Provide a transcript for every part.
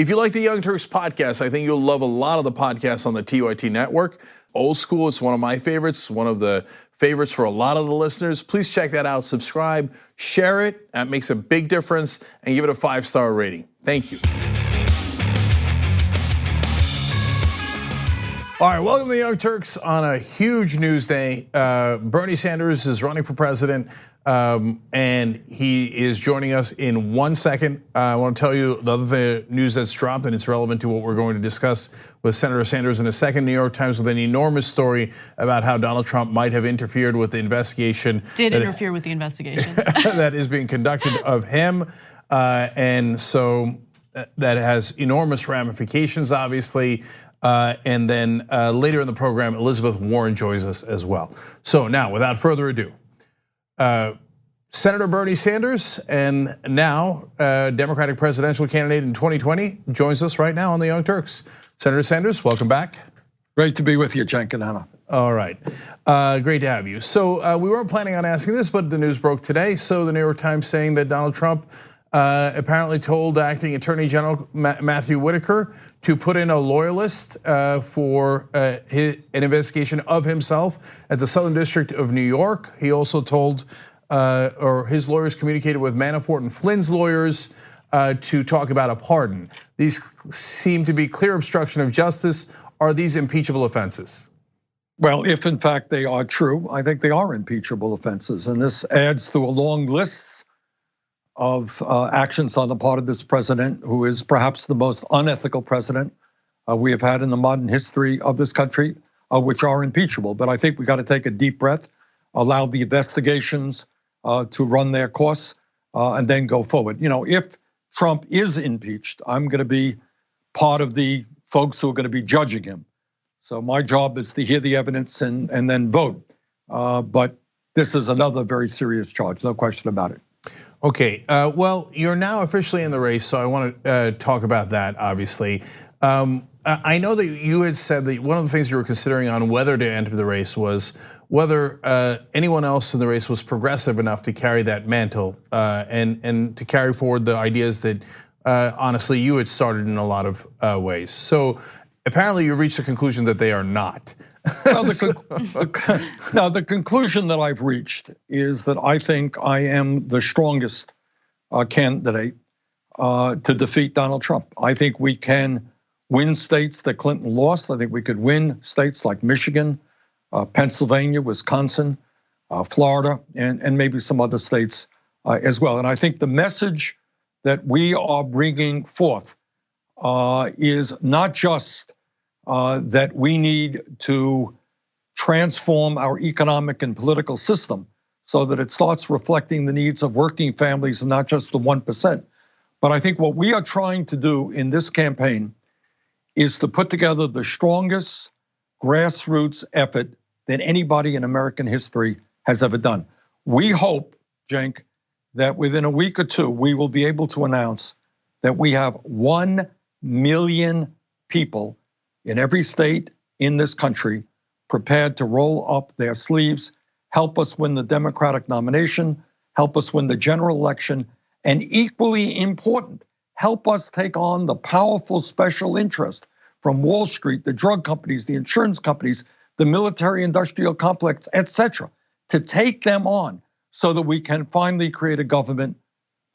If you like the Young Turks podcast, I think you'll love a lot of the podcasts on the TYT network. Old School, it's one of my favorites, one of the favorites for a lot of the listeners. Please check that out, subscribe, share it. That makes a big difference, and give it a 5-star rating. Thank you. All right, welcome to the Young Turks on a huge news day. Bernie Sanders is running for president, and he is joining us in 1 second. I want to tell you the other news that's dropped, and it's relevant to what we're going to discuss with Senator Sanders in a second. New York Times with an enormous story about how Donald Trump might have interfered with the investigation. Interfere with the investigation. that is being conducted of him. And so that has enormous ramifications, obviously. And then later in the program, Elizabeth Warren joins us as well. So now, without further ado, Senator Bernie Sanders, and now Democratic presidential candidate in 2020, joins us right now on the Young Turks. Senator Sanders, welcome back. Great to be with you, Cenk and Anna. All right, great to have you. So we weren't planning on asking this, but the news broke today. So the New York Times saying that Donald Trump apparently told acting Attorney General Matthew Whitaker to put in a loyalist for an investigation of himself at the Southern District of New York. He also told, or his lawyers communicated with Manafort and Flynn's lawyers to talk about a pardon. These seem to be clear obstruction of justice. Are these impeachable offenses? Well, if in fact they are true, I think they are impeachable offenses. And this adds to a long list of actions on the part of this president, who is perhaps the most unethical president we have had in the modern history of this country, which are impeachable. But I think we got to take a deep breath, allow the investigations to run their course, and then go forward. You know, if Trump is impeached, I'm going to be part of the folks who are going to be judging him. So my job is to hear the evidence and then vote. But this is another very serious charge, no question about it. Okay, well, you're now officially in the race, so I want to talk about that, obviously. I know that you had said that one of the things you were considering on whether to enter the race was whether anyone else in the race was progressive enough to carry that mantle and to carry forward the ideas that honestly you had started in a lot of ways. So apparently you reached the conclusion that they are not. Well, the conclusion that I've reached is that I think I am the strongest candidate to defeat Donald Trump. I think we can win states that Clinton lost. I think we could win states like Michigan, Pennsylvania, Wisconsin, Florida, and maybe some other states as well. And I think the message that we are bringing forth is not just that we need to transform our economic and political system so that it starts reflecting the needs of working families and not just the 1%. But I think what we are trying to do in this campaign is to put together the strongest grassroots effort that anybody in American history has ever done. We hope, Cenk, that within a week or two, we will be able to announce that we have 1 million people in every state in this country prepared to roll up their sleeves, help us win the Democratic nomination, help us win the general election, and equally important, help us take on the powerful special interest from Wall Street, the drug companies, the insurance companies, the military industrial complex, etc., to take them on so that we can finally create a government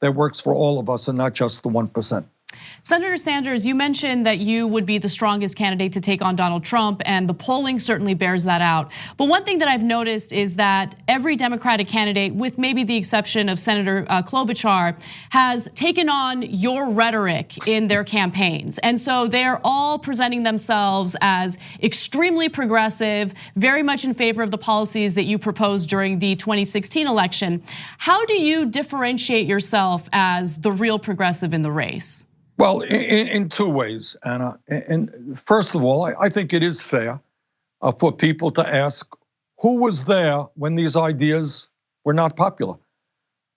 that works for all of us and not just the 1%. Senator Sanders, you mentioned that you would be the strongest candidate to take on Donald Trump, and the polling certainly bears that out. But one thing that I've noticed is that every Democratic candidate, with maybe the exception of Senator Klobuchar, has taken on your rhetoric in their campaigns. And so they're all presenting themselves as extremely progressive, very much in favor of the policies that you proposed during the 2016 election. How do you differentiate yourself as the real progressive in the race? Well, in two ways, Anna. And first of all, I think it is fair for people to ask who was there when these ideas were not popular.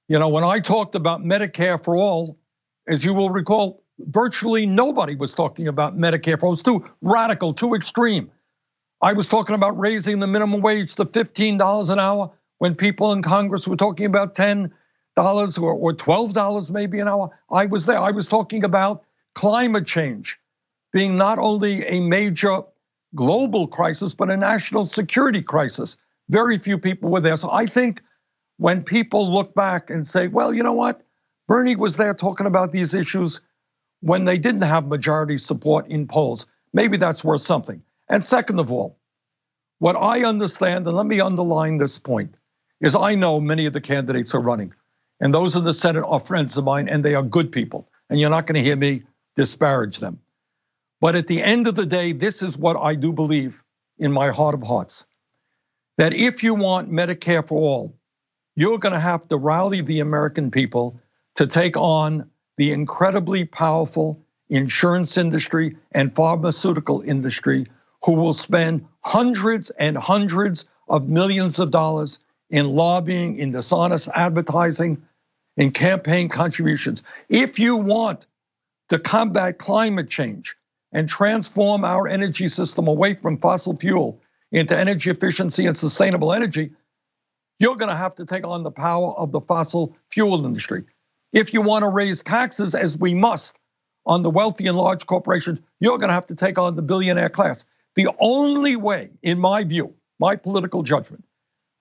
You know, when I talked about Medicare for all, as you will recall, virtually nobody was talking about Medicare for all. It was too radical, too extreme. I was talking about raising the minimum wage to $15 an hour when people in Congress were talking about $10 or $12 maybe an hour. I was there. I was talking about climate change being not only a major global crisis, but a national security crisis. Very few people were there. So I think when people look back and say, well, you know what? Bernie was there talking about these issues when they didn't have majority support in polls. Maybe that's worth something. And second of all, what I understand, and let me underline this point, is I know many of the candidates are running. And those in the Senate are friends of mine, and they are good people. And you're not going to hear me disparage them. But at the end of the day, this is what I do believe in my heart of hearts. That if you want Medicare for all, you're going to have to rally the American people to take on the incredibly powerful insurance industry and pharmaceutical industry who will spend hundreds and hundreds of millions of dollars in lobbying, in dishonest advertising, in campaign contributions. If you want to combat climate change and transform our energy system away from fossil fuel into energy efficiency and sustainable energy, you're going to have to take on the power of the fossil fuel industry. If you want to raise taxes, as we must, on the wealthy and large corporations, you're going to have to take on the billionaire class. The only way, in my view, my political judgment,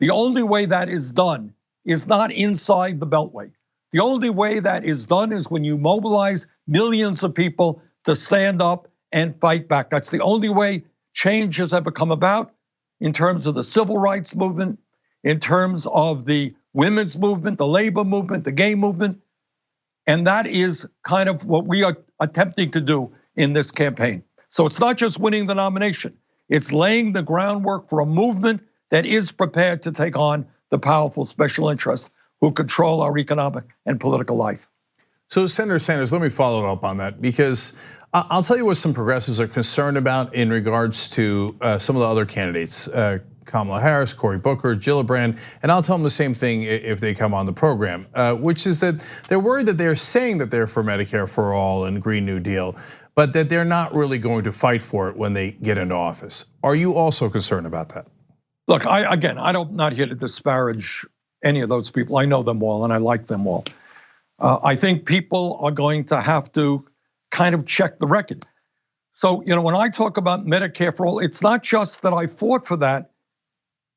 the only way that is done is not inside the Beltway. The only way that is done is when you mobilize millions of people to stand up and fight back. That's the only way change has ever come about in terms of the civil rights movement, in terms of the women's movement, the labor movement, the gay movement. And that is kind of what we are attempting to do in this campaign. So it's not just winning the nomination, it's laying the groundwork for a movement that is prepared to take on the powerful special interests who control our economic and political life. So Senator Sanders, let me follow up on that, because I'll tell you what some progressives are concerned about in regards to some of the other candidates, Kamala Harris, Cory Booker, Gillibrand, and I'll tell them the same thing if they come on the program, which is that they're worried that they're saying that they're for Medicare for all and Green New Deal, but that they're not really going to fight for it when they get into office. Are you also concerned about that? Look, I'm not here to disparage any of those people. I know them all and I like them all. I think people are going to have to kind of check the record. So, when I talk about Medicare for all, it's not just that I fought for that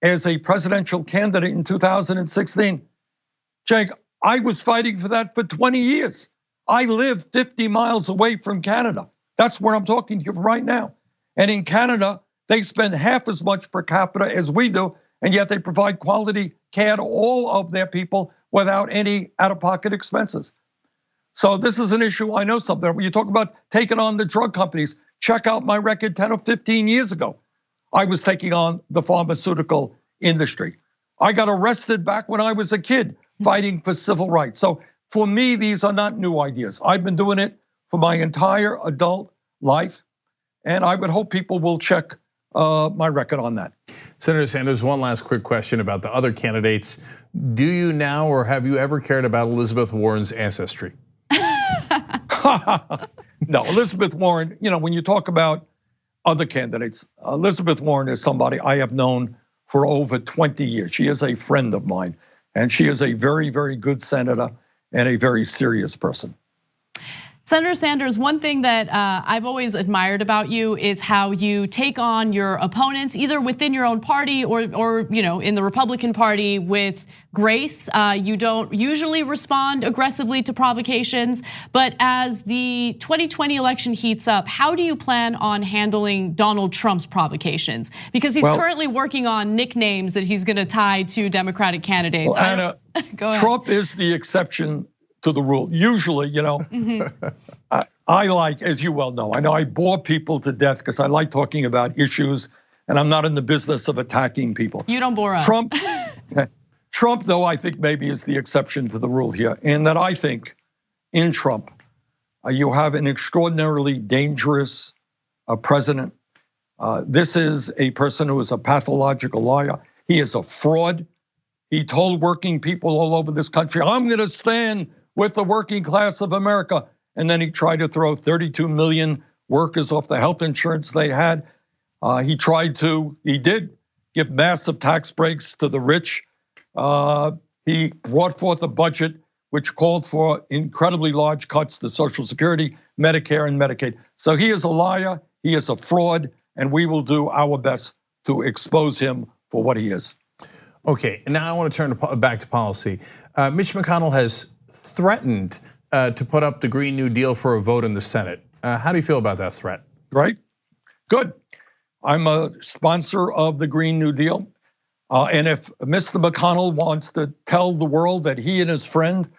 as a presidential candidate in 2016. Jake, I was fighting for that for 20 years. I live 50 miles away from Canada. That's where I'm talking to you right now. And in Canada, they spend half as much per capita as we do, and yet they provide quality care to all of their people without any out-of-pocket expenses. So this is an issue I know something. When you talk about taking on the drug companies, check out my record 10 or 15 years ago. I was taking on the pharmaceutical industry. I got arrested back when I was a kid fighting for civil rights. So for me, these are not new ideas. I've been doing it for my entire adult life, and I would hope people will check my record on that. Senator Sanders, one last quick question about the other candidates. Do you now or have you ever cared about Elizabeth Warren's ancestry? No, Elizabeth Warren, when you talk about other candidates, Elizabeth Warren is somebody I have known for over 20 years. She is a friend of mine, and she is a very, very good senator and a very serious person. Senator Sanders, one thing that I've always admired about you is how you take on your opponents, either within your own party or in the Republican Party, with grace. You don't usually respond aggressively to provocations, but as the 2020 election heats up, how do you plan on handling Donald Trump's provocations? Because he's currently working on nicknames that he's going to tie to Democratic candidates. Well, Anna, Trump is the exception to the rule. Usually, I like, as you well know, I bore people to death because I like talking about issues, and I'm not in the business of attacking people. You don't bore us. Trump, though, I think maybe is the exception to the rule here, in that I think in Trump, you have an extraordinarily dangerous president. This is a person who is a pathological liar. He is a fraud. He told working people all over this country, I'm going to stand with the working class of America. And then he tried to throw 32 million workers off the health insurance they had. He did give massive tax breaks to the rich. He brought forth a budget which called for incredibly large cuts to Social Security, Medicare, and Medicaid. So he is a liar, he is a fraud, and we will do our best to expose him for what he is. Okay, and now I want to turn back to policy. Mitch McConnell has threatened to put up the Green New Deal for a vote in the Senate. How do you feel about that threat? Right, good. I'm a sponsor of the Green New Deal. And if Mr. McConnell wants to tell the world that he and his friend,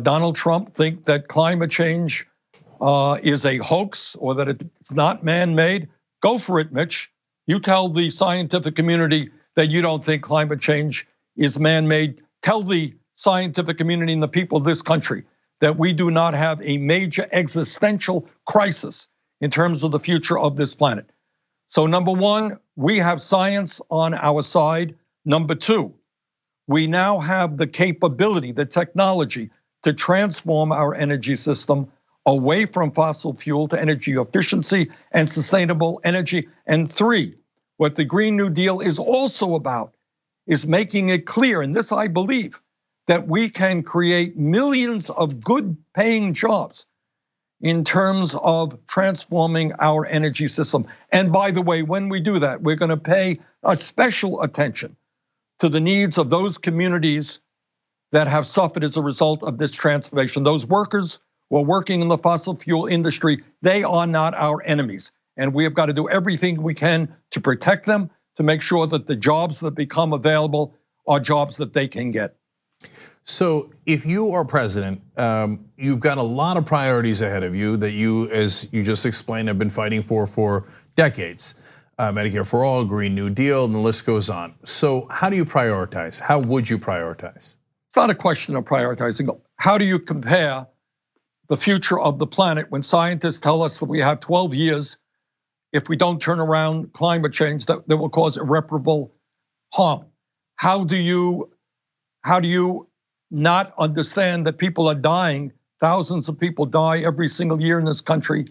Donald Trump, think that climate change is a hoax or that it's not man-made, go for it, Mitch. You tell the scientific community that you don't think climate change is man-made. Tell the scientific community and the people of this country that we do not have a major existential crisis in terms of the future of this planet. So number one, we have science on our side. Number two, we now have the capability, the technology to transform our energy system away from fossil fuel to energy efficiency and sustainable energy. And three, what the Green New Deal is also about is making it clear, and this I believe, that we can create millions of good paying jobs in terms of transforming our energy system. And by the way, when we do that, we're gonna pay a special attention to the needs of those communities that have suffered as a result of this transformation. Those workers who are working in the fossil fuel industry, they are not our enemies. And we have got to do everything we can to protect them, to make sure that the jobs that become available are jobs that they can get. So if you are president, you've got a lot of priorities ahead of you that you, as you just explained, have been fighting for decades. Medicare for All, Green New Deal, and the list goes on. So how do you prioritize? How would you prioritize? It's not a question of prioritizing. How do you compare the future of the planet when scientists tell us that we have 12 years if we don't turn around climate change that will cause irreparable harm? How do you not understand that people are dying? Thousands of people die every single year in this country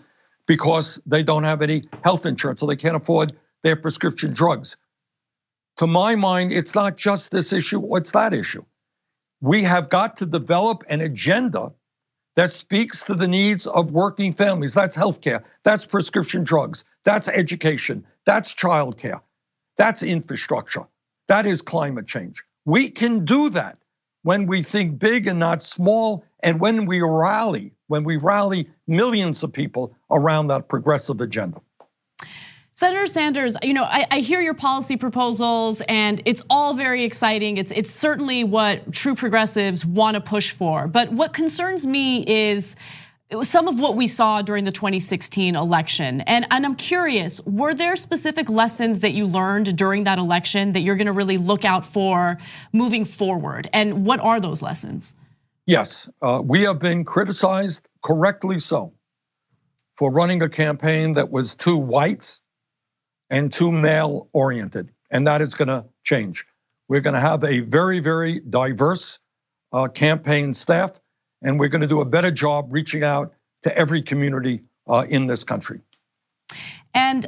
because they don't have any health insurance, so they can't afford their prescription drugs. To my mind, it's not just this issue, it's that issue. We have got to develop an agenda that speaks to the needs of working families. That's healthcare, that's prescription drugs, that's education, that's childcare, that's infrastructure, that is climate change. We can do that when we think big and not small, and when we rally millions of people around that progressive agenda. Senator Sanders, I hear your policy proposals and it's all very exciting. It's certainly what true progressives want to push for. But what concerns me is some of what we saw during the 2016 election. And I'm curious, were there specific lessons that you learned during that election that you're going to really look out for moving forward? And what are those lessons? Yes, we have been criticized, correctly so, for running a campaign that was too white and too male oriented, and that is gonna change. We're gonna have a very, very diverse campaign staff, and we're gonna do a better job reaching out to every community in this country. And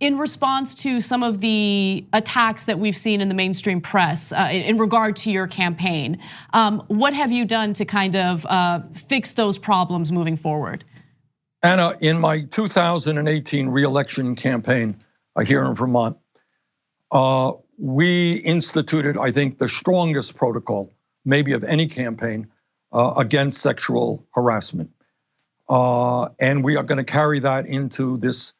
in response to some of the attacks that we've seen in the mainstream press in regard to your campaign, what have you done to kind of fix those problems moving forward? Anna, in my 2018 re-election campaign here in Vermont, we instituted, I think, the strongest protocol, maybe of any campaign, against sexual harassment. And we are gonna carry that into this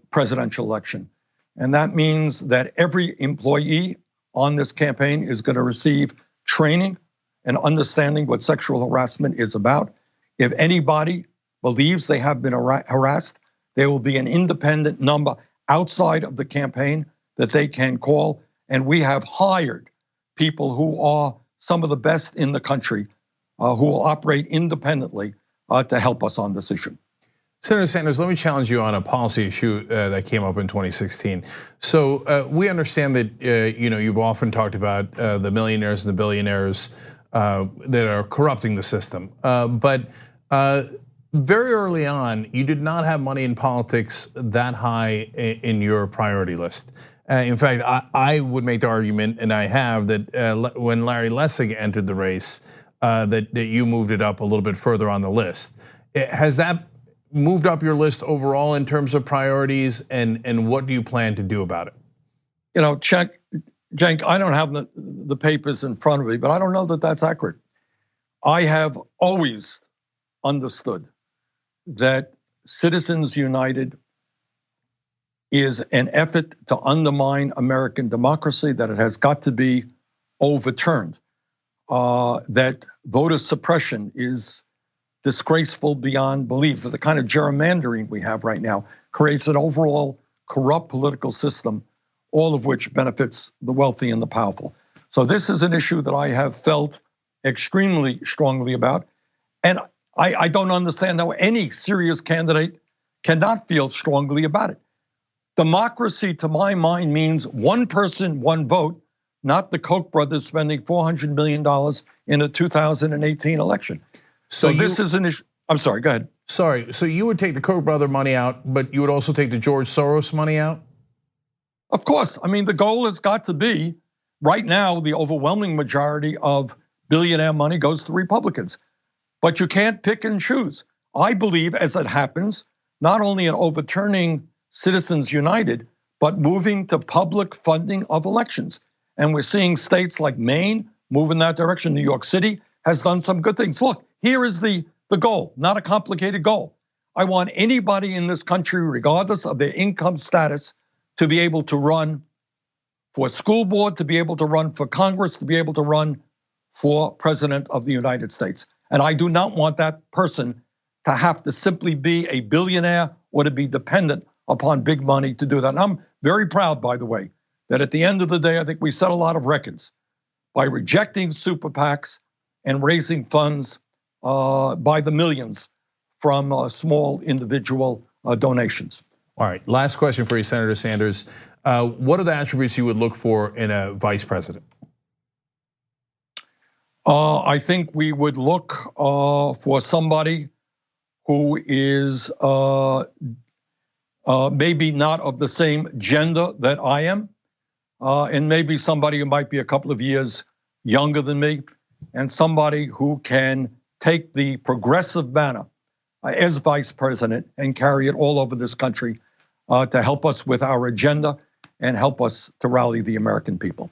presidential election. And that means that every employee on this campaign is gonna receive training and understanding what sexual harassment is about. If anybody believes they have been harassed, there will be an independent number outside of the campaign that they can call. And we have hired people who are some of the best in the country who will operate independently to help us on this issue. Senator Sanders, let me challenge you on a policy issue that came up in 2016. So we understand that you've often talked about the millionaires and the billionaires that are corrupting the system. But very early on, you did not have money in politics that high in your priority list. In fact, I would make the argument, and I have, that when Larry Lessig entered the race, that you moved it up a little bit further on the list. Has that moved up your list overall in terms of priorities, and what do you plan to do about it? You know, Cenk, I don't have the papers in front of me, but I don't know that that's accurate. I have always understood that Citizens United is an effort to undermine American democracy, that it has got to be overturned, that voter suppression is disgraceful beyond belief, that the kind of gerrymandering we have right now creates an overall corrupt political system, all of which benefits the wealthy and the powerful. So this is an issue that I have felt extremely strongly about. And I don't understand how any serious candidate cannot feel strongly about it. Democracy, to my mind, means one person, one vote, not the Koch brothers spending $400 million in a 2018 election. So this is an issue. I'm sorry, go ahead. Sorry, so you would take the Koch brother money out, but you would also take the George Soros money out? Of course. I mean, the goal has got to be, right now, the overwhelming majority of billionaire money goes to Republicans. But you can't pick and choose. I believe, as it happens, not only in overturning Citizens United, but moving to public funding of elections. And we're seeing states like Maine move in that direction. New York City has done some good things. Look, here is the goal, not a complicated goal. I want anybody in this country, regardless of their income status, to be able to run for school board, to be able to run for Congress, to be able to run for President of the United States. And I do not want that person to have to simply be a billionaire or to be dependent upon big money to do that. And I'm very proud, by the way, that at the end of the day, I think we set a lot of records by rejecting super PACs and raising funds by the millions from small individual donations. All right, last question for you, Senator Sanders. What are the attributes you would look for in a vice president? I think we would look for somebody who is maybe not of the same gender that I am, and maybe somebody who might be a couple of years younger than me, and somebody who can take the progressive banner as vice president and carry it all over this country to help us with our agenda and help us to rally the American people.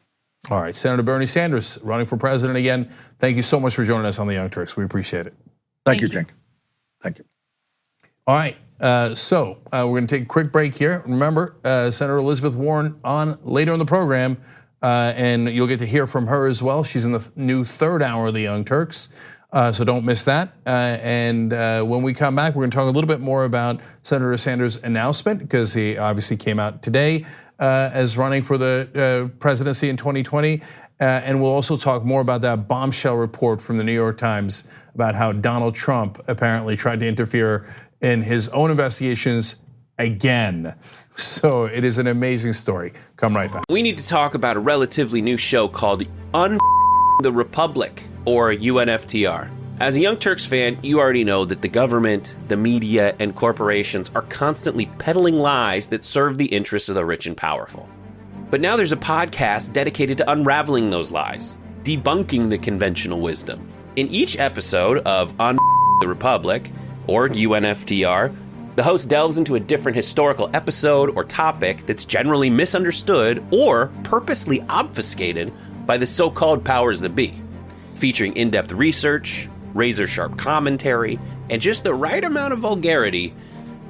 All right, Senator Bernie Sanders running for president again. Thank you so much for joining us on the Young Turks. We appreciate it. Thank you, Cenk. Thank you. All right, so we're going to take a quick break here. Remember, Senator Elizabeth Warren on later in the program, and you'll get to hear from her as well. She's in the new third hour of the Young Turks, so don't miss that. And when we come back, we're going to talk a little bit more about Senator Sanders' announcement, because he obviously came out today as running for the presidency in 2020. And we'll also talk more about that bombshell report from the New York Times about how Donald Trump apparently tried to interfere in his own investigations again. So it is an amazing story. Come right back. We need to talk about a relatively new show called the Republic, or UNFTR. As a Young Turks fan, you already know that the government, the media, and corporations are constantly peddling lies that serve the interests of the rich and powerful. But now there's a podcast dedicated to unraveling those lies, debunking the conventional wisdom. In each episode of On the Republic, or UNFTR, the host delves into a different historical episode or topic that's generally misunderstood or purposely obfuscated by the so-called powers that be, featuring in-depth research, razor-sharp commentary, and just the right amount of vulgarity.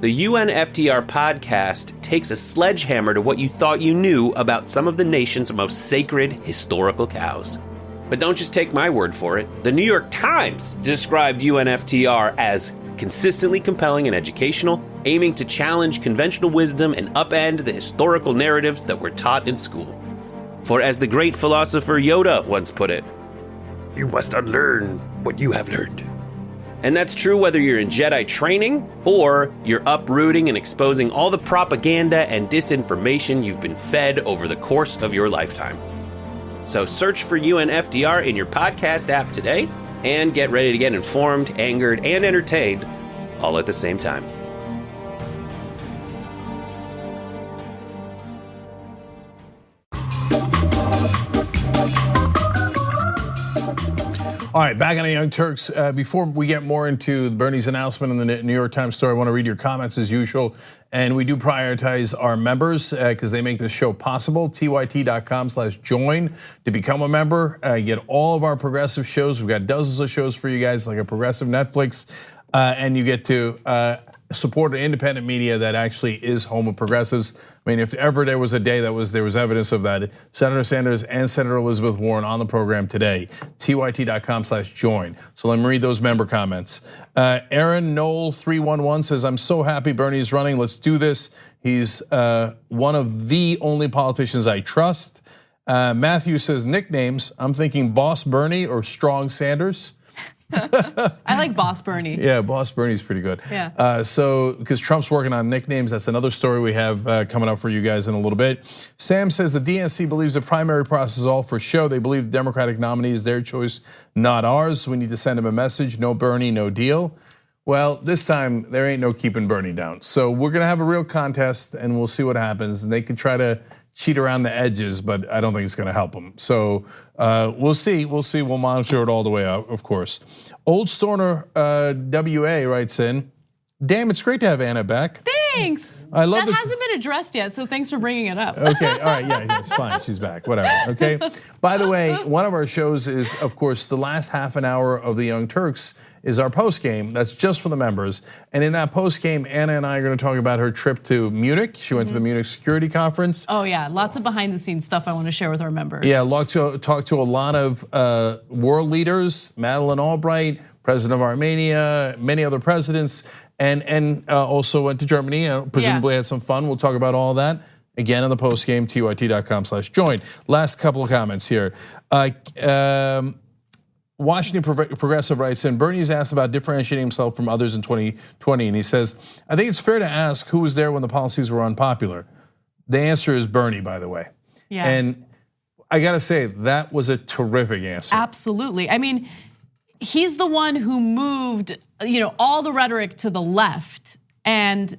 The UNFTR podcast takes a sledgehammer to what you thought you knew about some of the nation's most sacred historical cows. But don't just take my word for it. The New York Times described UNFTR as consistently compelling and educational, aiming to challenge conventional wisdom and upend the historical narratives that were taught in school. For as the great philosopher Yoda once put it, you must unlearn what you have learned. And that's true whether you're in Jedi training or you're uprooting and exposing all the propaganda and disinformation you've been fed over the course of your lifetime. So search for UNFTR in your podcast app today and get ready to get informed, angered, and entertained all at the same time. All right, back on the Young Turks. Before we get more into Bernie's announcement in the New York Times story, I want to read your comments as usual. And we do prioritize our members because they make this show possible. tyt.com/join to become a member. You get all of our progressive shows. We've got dozens of shows for you guys, like a progressive Netflix. And you get to support an independent media that actually is home of progressives. I mean, if ever there was a day that there was evidence of that, Senator Sanders and Senator Elizabeth Warren on the program today. tyt.com/join. So let me read those member comments. Aaron Knoll 311 says, "I'm so happy Bernie's running. Let's do this. He's one of the only politicians I trust." Matthew says, "Nicknames. I'm thinking Boss Bernie or Strong Sanders." I like Boss Bernie. Yeah, Boss Bernie's pretty good. Yeah. So, because Trump's working on nicknames, that's another story we have coming up for you guys in a little bit. Sam says the DNC believes the primary process is all for show. They believe the Democratic nominee is their choice, not ours. We need to send them a message, no Bernie, no deal. Well, this time there ain't no keeping Bernie down. So we're gonna have a real contest and we'll see what happens. And they can try to cheat around the edges, but I don't think it's gonna help them. So we'll see, we'll monitor it all the way out, of course. Old Stoner WA writes in, "Damn, it's great to have Anna back." Thanks. I love that hasn't been addressed yet, so thanks for bringing it up. Okay, all right, yeah, it's fine, she's back, whatever, okay? By the way, one of our shows is, of course, the last half an hour of the Young Turks is our post game. That's just for the members. And in that post game, Anna and I are going to talk about her trip to Munich. She went to the Munich Security Conference. Oh yeah, lots of behind the scenes stuff I want to share with our members. Yeah, talk to a lot of world leaders, Madeleine Albright, President of Armenia, many other presidents, and also went to Germany. Presumably had some fun. We'll talk about all that again in the post game. tyt.com/join. Last couple of comments here. Washington Progressive writes in, Bernie's asked about differentiating himself from others in 2020, and he says, "I think it's fair to ask who was there when the policies were unpopular." The answer is Bernie, by the way. Yeah. And I gotta say, that was a terrific answer. Absolutely. I mean, he's the one who moved, all the rhetoric to the left. And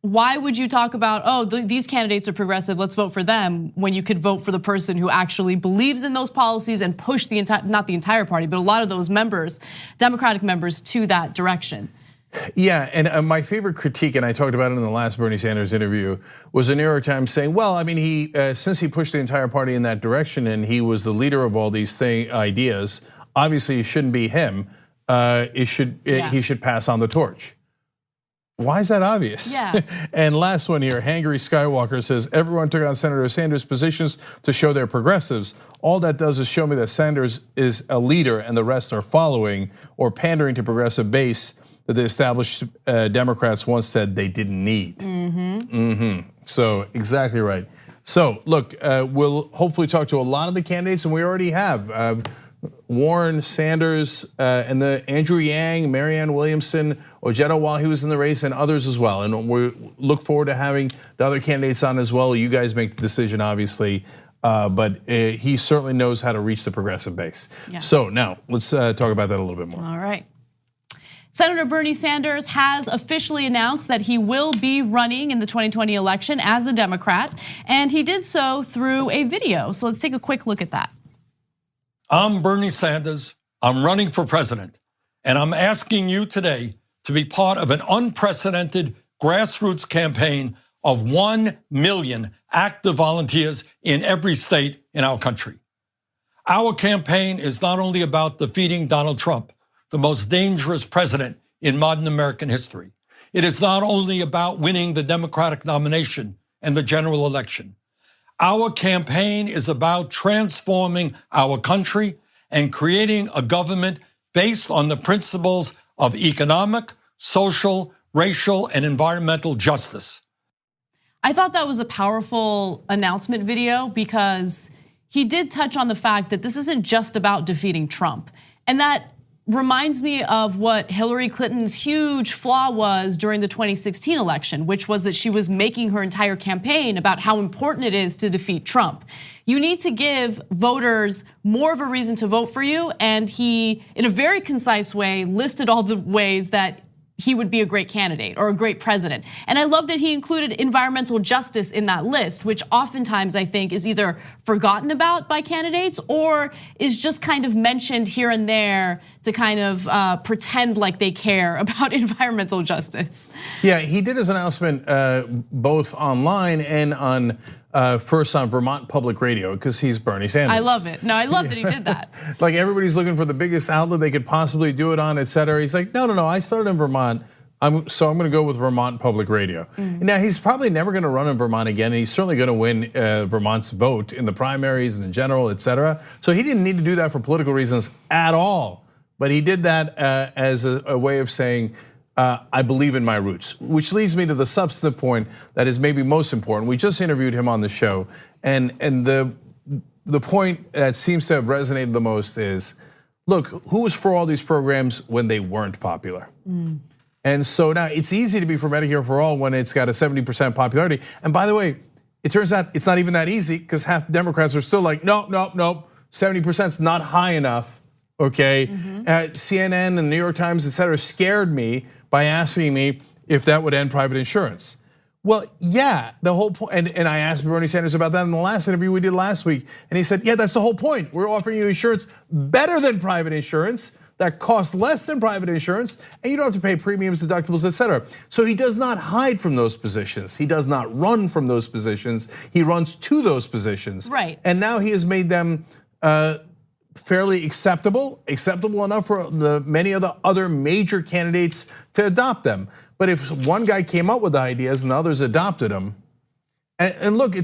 why would you talk about, these candidates are progressive, let's vote for them, when you could vote for the person who actually believes in those policies and push not the entire party, but a lot of those members, Democratic members, to that direction. Yeah, and my favorite critique, and I talked about it in the last Bernie Sanders interview, was the New York Times saying, well, I mean, since he pushed the entire party in that direction and he was the leader of all these ideas, obviously it shouldn't be him. He should pass on the torch. Why is that obvious? Yeah. And last one here, Hangry Skywalker says, everyone took on Senator Sanders' positions to show they're progressives. All that does is show me that Sanders is a leader and the rest are following or pandering to progressive base that the established Democrats once said they didn't need. So exactly right. So look, we'll hopefully talk to a lot of the candidates, and we already have. Warren, Sanders, and Andrew Yang, Marianne Williamson, Ojeto while he was in the race, and others as well. And we look forward to having the other candidates on as well. You guys make the decision, obviously, but he certainly knows how to reach the progressive base. Yeah. So now let's talk about that a little bit more. All right. Senator Bernie Sanders has officially announced that he will be running in the 2020 election as a Democrat, and he did so through a video. So let's take a quick look at that. I'm Bernie Sanders. I'm running for president, and I'm asking you today to be part of an unprecedented grassroots campaign of 1 million active volunteers in every state in our country. Our campaign is not only about defeating Donald Trump, the most dangerous president in modern American history. It is not only about winning the Democratic nomination and the general election. Our campaign is about transforming our country and creating a government based on the principles of economic, social, racial, and environmental justice. I thought that was a powerful announcement video because he did touch on the fact that this isn't just about defeating Trump. And that reminds me of what Hillary Clinton's huge flaw was during the 2016 election, which was that she was making her entire campaign about how important it is to defeat Trump. You need to give voters more of a reason to vote for you, and he, in a very concise way, listed all the ways that he would be a great candidate or a great president. And I love that he included environmental justice in that list, which oftentimes I think is either forgotten about by candidates or is just kind of mentioned here and there to kind of pretend like they care about environmental justice. Yeah, he did his announcement both online and on first on Vermont Public Radio, because he's Bernie Sanders. I love it. No, I love that he did that. Like everybody's looking for the biggest outlet they could possibly do it on, et cetera. He's like, no, I started in Vermont. So I'm gonna go with Vermont Public Radio. Now, he's probably never gonna run in Vermont again, and he's certainly gonna win Vermont's vote in the primaries and in general, et cetera. So he didn't need to do that for political reasons at all. But he did that as a way of saying, I believe in my roots, which leads me to the substantive point that is maybe most important. We just interviewed him on the show, and the point that seems to have resonated the most is, look, who was for all these programs when they weren't popular? And so now it's easy to be for Medicare for all when it's got a 70% popularity. And by the way, it turns out it's not even that easy, because half the Democrats are still like, no, 70% is not high enough, okay? CNN and New York Times, et cetera, scared me by asking me if that would end private insurance. Well, yeah, the whole point, and I asked Bernie Sanders about that in the last interview we did last week, and he said, yeah, that's the whole point. We're offering you insurance better than private insurance, that costs less than private insurance, and you don't have to pay premiums, deductibles, et cetera. So he does not hide from those positions. He does not run from those positions. He runs to those positions. Right. And now he has made them fairly acceptable enough for the many of the other major candidates to adopt them. But if one guy came up with the ideas and the others adopted them, and look,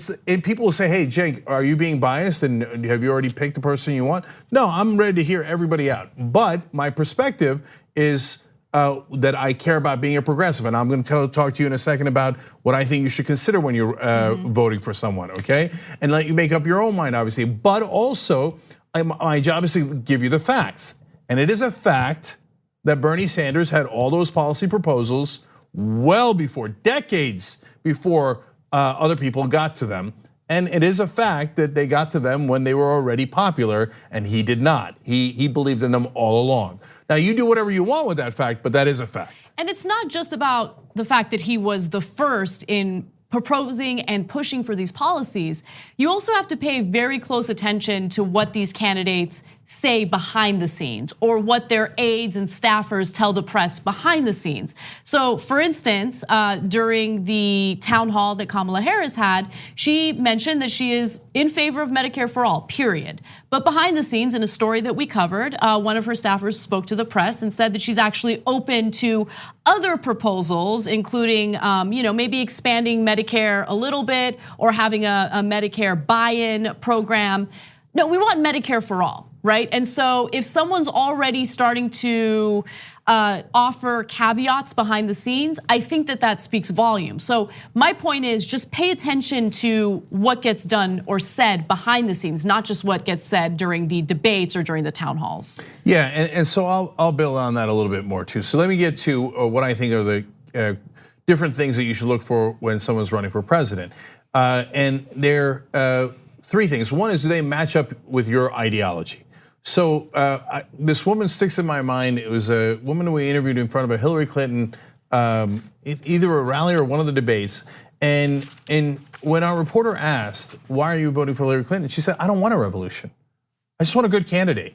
people will say, hey, Jake, are you being biased and have you already picked the person you want? No, I'm ready to hear everybody out. But my perspective is that I care about being a progressive, and I'm going to talk to you in a second about what I think you should consider when you're voting for someone, okay? And let you make up your own mind, obviously. But also, my job is to give you the facts. And it is a fact that Bernie Sanders had all those policy proposals well before, decades before other people got to them. And it is a fact that they got to them when they were already popular, and he did not. He believed in them all along. Now, you do whatever you want with that fact, but that is a fact. And it's not just about the fact that he was the first in proposing and pushing for these policies. You also have to pay very close attention to what these candidates say behind the scenes, or what their aides and staffers tell the press behind the scenes. So for instance, during the town hall that Kamala Harris had, she mentioned that she is in favor of Medicare for all, period. But behind the scenes, in a story that we covered, one of her staffers spoke to the press and said that she's actually open to other proposals, including maybe expanding Medicare a little bit or having a Medicare buy-in program. No, we want Medicare for all, right? And so if someone's already starting to offer caveats behind the scenes, I think that speaks volumes. So my point is, just pay attention to what gets done or said behind the scenes, not just what gets said during the debates or during the town halls. Yeah, and so I'll build on that a little bit more too. So let me get to what I think are the different things that you should look for when someone's running for president. And they're three things. One is, do they match up with your ideology? So this woman sticks in my mind. It was a woman who we interviewed in front of a Hillary Clinton, either a rally or one of the debates. And when our reporter asked, why are you voting for Hillary Clinton? She said, I don't want a revolution. I just want a good candidate.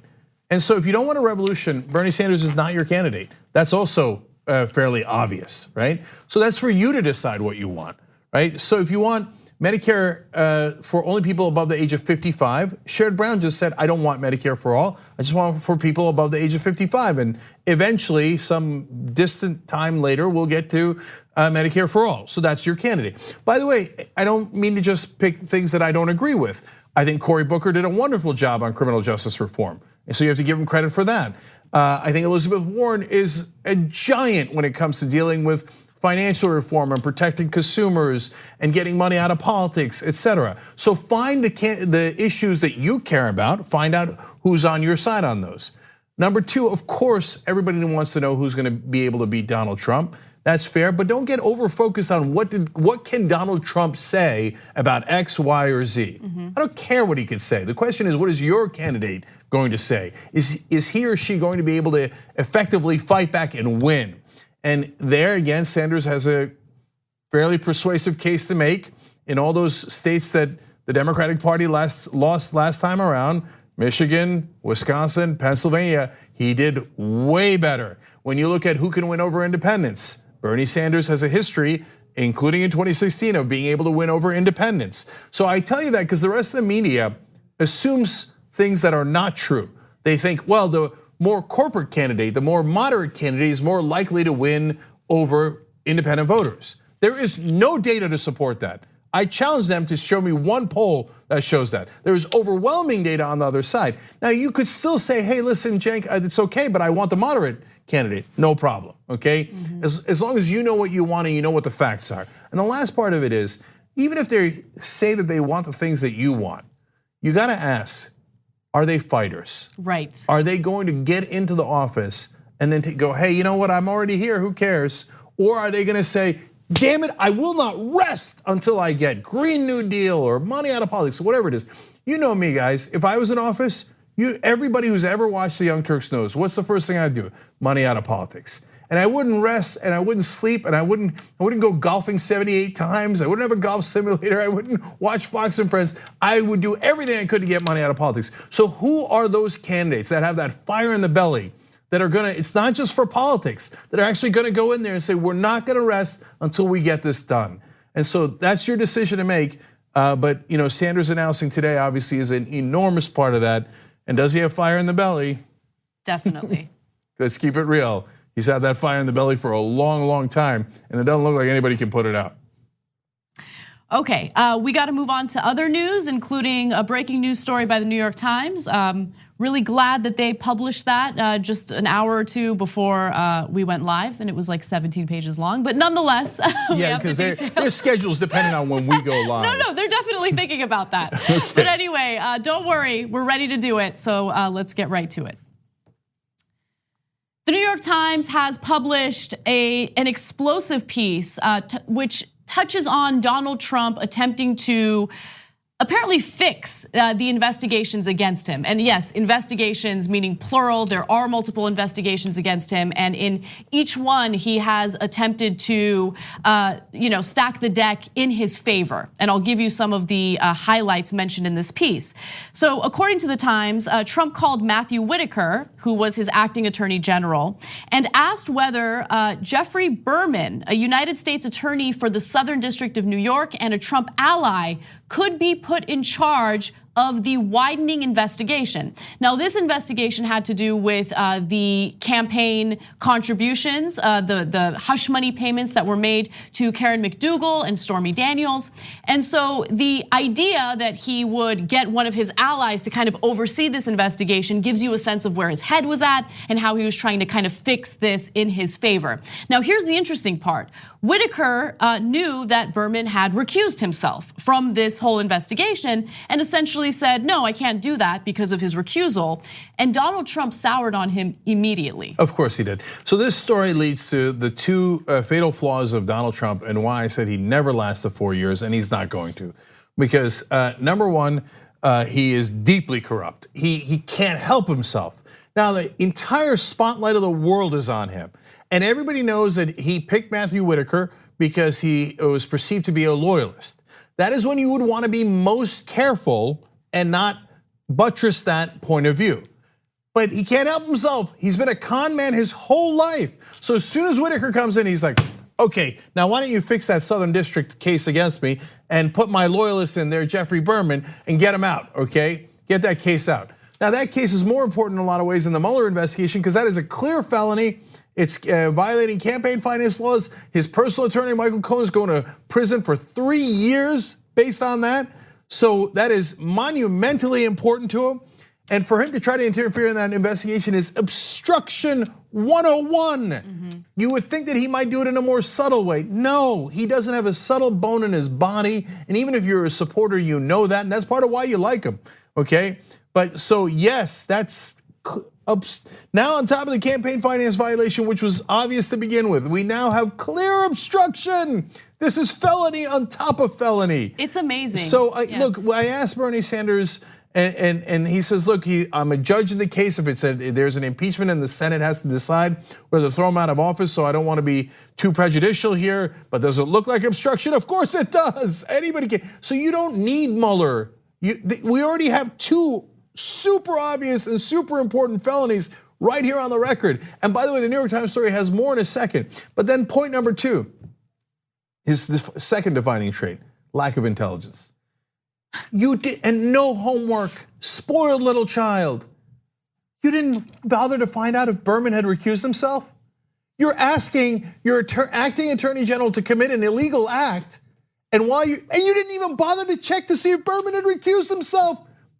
And so if you don't want a revolution, Bernie Sanders is not your candidate. That's also fairly obvious, right? So that's for you to decide what you want, right? So if you want Medicare for only people above the age of 55. Sherrod Brown just said, I don't want Medicare for all. I just want for people above the age of 55. And eventually, some distant time later, we'll get to Medicare for all. So that's your candidate. By the way, I don't mean to just pick things that I don't agree with. I think Cory Booker did a wonderful job on criminal justice reform. And so you have to give him credit for that. I think Elizabeth Warren is a giant when it comes to dealing with financial reform and protecting consumers and getting money out of politics, et cetera. So find the issues that you care about, find out who's on your side on those. Number two, of course, everybody wants to know who's gonna be able to beat Donald Trump. That's fair, but don't get over-focused on what can Donald Trump say about X, Y, or Z. I don't care what he could say. The question is, what is your candidate going to say? Is he or she going to be able to effectively fight back and win? And there again, Sanders has a fairly persuasive case to make in all those states that the Democratic Party lost last time around, Michigan, Wisconsin, Pennsylvania. He did way better. When you look at who can win over independents, Bernie Sanders has a history, including in 2016, of being able to win over independents. So I tell you that because the rest of the media assumes things that are not true. They think, well, the more corporate candidate, the more moderate candidate is more likely to win over independent voters. There is no data to support that. I challenge them to show me one poll that shows that. There is overwhelming data on the other side. Now you could still say, hey, listen, Cenk, it's okay, but I want the moderate candidate. No problem, okay? As long as you know what you want and you know what the facts are. And the last part of it is, even if they say that they want the things that you want, you gotta ask, are they fighters? Right. Are they going to get into the office and then go, hey, you know what, I'm already here, who cares? Or are they gonna say, damn it, I will not rest until I get Green New Deal or money out of politics, whatever it is. You know me, guys, if I was in office, everybody who's ever watched the Young Turks knows, what's the first thing I'd do? Money out of politics. And I wouldn't rest and I wouldn't sleep and I wouldn't go golfing 78 times. I wouldn't have a golf simulator. I wouldn't watch Fox and Friends. I would do everything I could to get money out of politics. So who are those candidates that have that fire in the belly that are gonna, it's not just for politics, that are actually gonna go in there and say, we're not gonna rest until we get this done. And so that's your decision to make. But Sanders announcing today obviously is an enormous part of that. And does he have fire in the belly? Definitely. Let's keep it real. He's had that fire in the belly for a long, long time, and it doesn't look like anybody can put it out. Okay, we got to move on to other news, including a breaking news story by the New York Times. Really glad that they published that just an hour or two before we went live, and it was like 17 pages long. But nonetheless, yeah, because their schedule's depending on when we go live. No, they're definitely thinking about that. Okay. But anyway, don't worry, we're ready to do it. So let's get right to it. The New York Times has published an explosive piece which touches on Donald Trump attempting to apparently fix the investigations against him. And yes, investigations meaning plural. There are multiple investigations against him, and in each one he has attempted to stack the deck in his favor. And I'll give you some of the highlights mentioned in this piece. So according to the Times, Trump called Matthew Whitaker, who was his acting attorney general, and asked whether Jeffrey Berman, a United States attorney for the Southern District of New York and a Trump ally, could be put in charge of the widening investigation. Now, this investigation had to do with the campaign contributions, the hush money payments that were made to Karen McDougal and Stormy Daniels. And so the idea that he would get one of his allies to kind of oversee this investigation gives you a sense of where his head was at and how he was trying to kind of fix this in his favor. Now, here's the interesting part. Whitaker knew that Berman had recused himself from this whole investigation and essentially said, no, I can't do that because of his recusal. And Donald Trump soured on him immediately. Of course he did. So this story leads to the two fatal flaws of Donald Trump and why I said he never lasted 4 years, and he's not going to. Because number one, he is deeply corrupt. He can't help himself. Now the entire spotlight of the world is on him. And everybody knows that he picked Matthew Whitaker because he was perceived to be a loyalist. That is when you would want to be most careful and not buttress that point of view. But he can't help himself. He's been a con man his whole life. So as soon as Whitaker comes in, he's like, okay, now why don't you fix that Southern District case against me and put my loyalist in there, Jeffrey Berman, and get him out, okay? Get that case out. Now that case is more important in a lot of ways than the Mueller investigation because that is a clear felony. It's violating campaign finance laws. His personal attorney, Michael Cohen, is going to prison for 3 years based on that. So that is monumentally important to him. And for him to try to interfere in that investigation is obstruction 101. You would think that he might do it in a more subtle way. No, he doesn't have a subtle bone in his body. And even if you're a supporter, you know that. And that's part of why you like him, okay? But so yes, that's now on top of the campaign finance violation, which was obvious to begin with, we now have clear obstruction. This is felony on top of felony. It's amazing. So look, I asked Bernie Sanders And he says, look, I'm a judge in the case. If there's an impeachment and the Senate has to decide whether to throw him out of office, so I don't want to be too prejudicial here, but does it look like obstruction? Of course it does. Anybody can. So you don't need Mueller. We already have 2 super obvious and super important felonies right here on the record. And by the way, the New York Times story has more in a second. But then point number 2 is the second defining trait, lack of intelligence. You did, and no homework, spoiled little child. You didn't bother to find out if Berman had recused himself? You're asking your acting attorney general to commit an illegal act, and you didn't even bother to check to see if Berman had recused himself.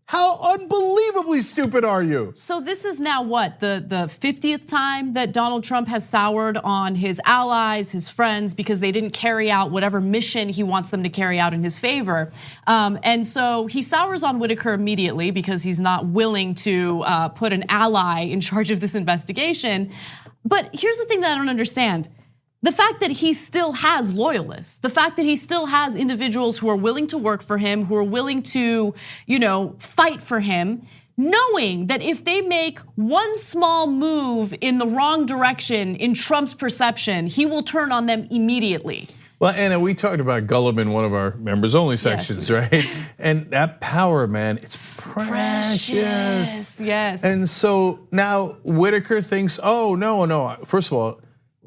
How unbelievably stupid are you? So this is now what, the 50th time that Donald Trump has soured on his allies, his friends, because they didn't carry out whatever mission he wants them to carry out in his favor. And so he sours on Whitaker immediately because he's not willing to put an ally in charge of this investigation. But here's the thing that I don't understand. The fact that he still has loyalists, the fact that he still has individuals who are willing to work for him, who are willing to, fight for him, knowing that if they make one small move in the wrong direction in Trump's perception, he will turn on them immediately. Well, Anna, we talked about Gulliver in one of our members only sections, right? And that power, man, it's precious. Yes. And so now Whitaker thinks, oh, no. First of all,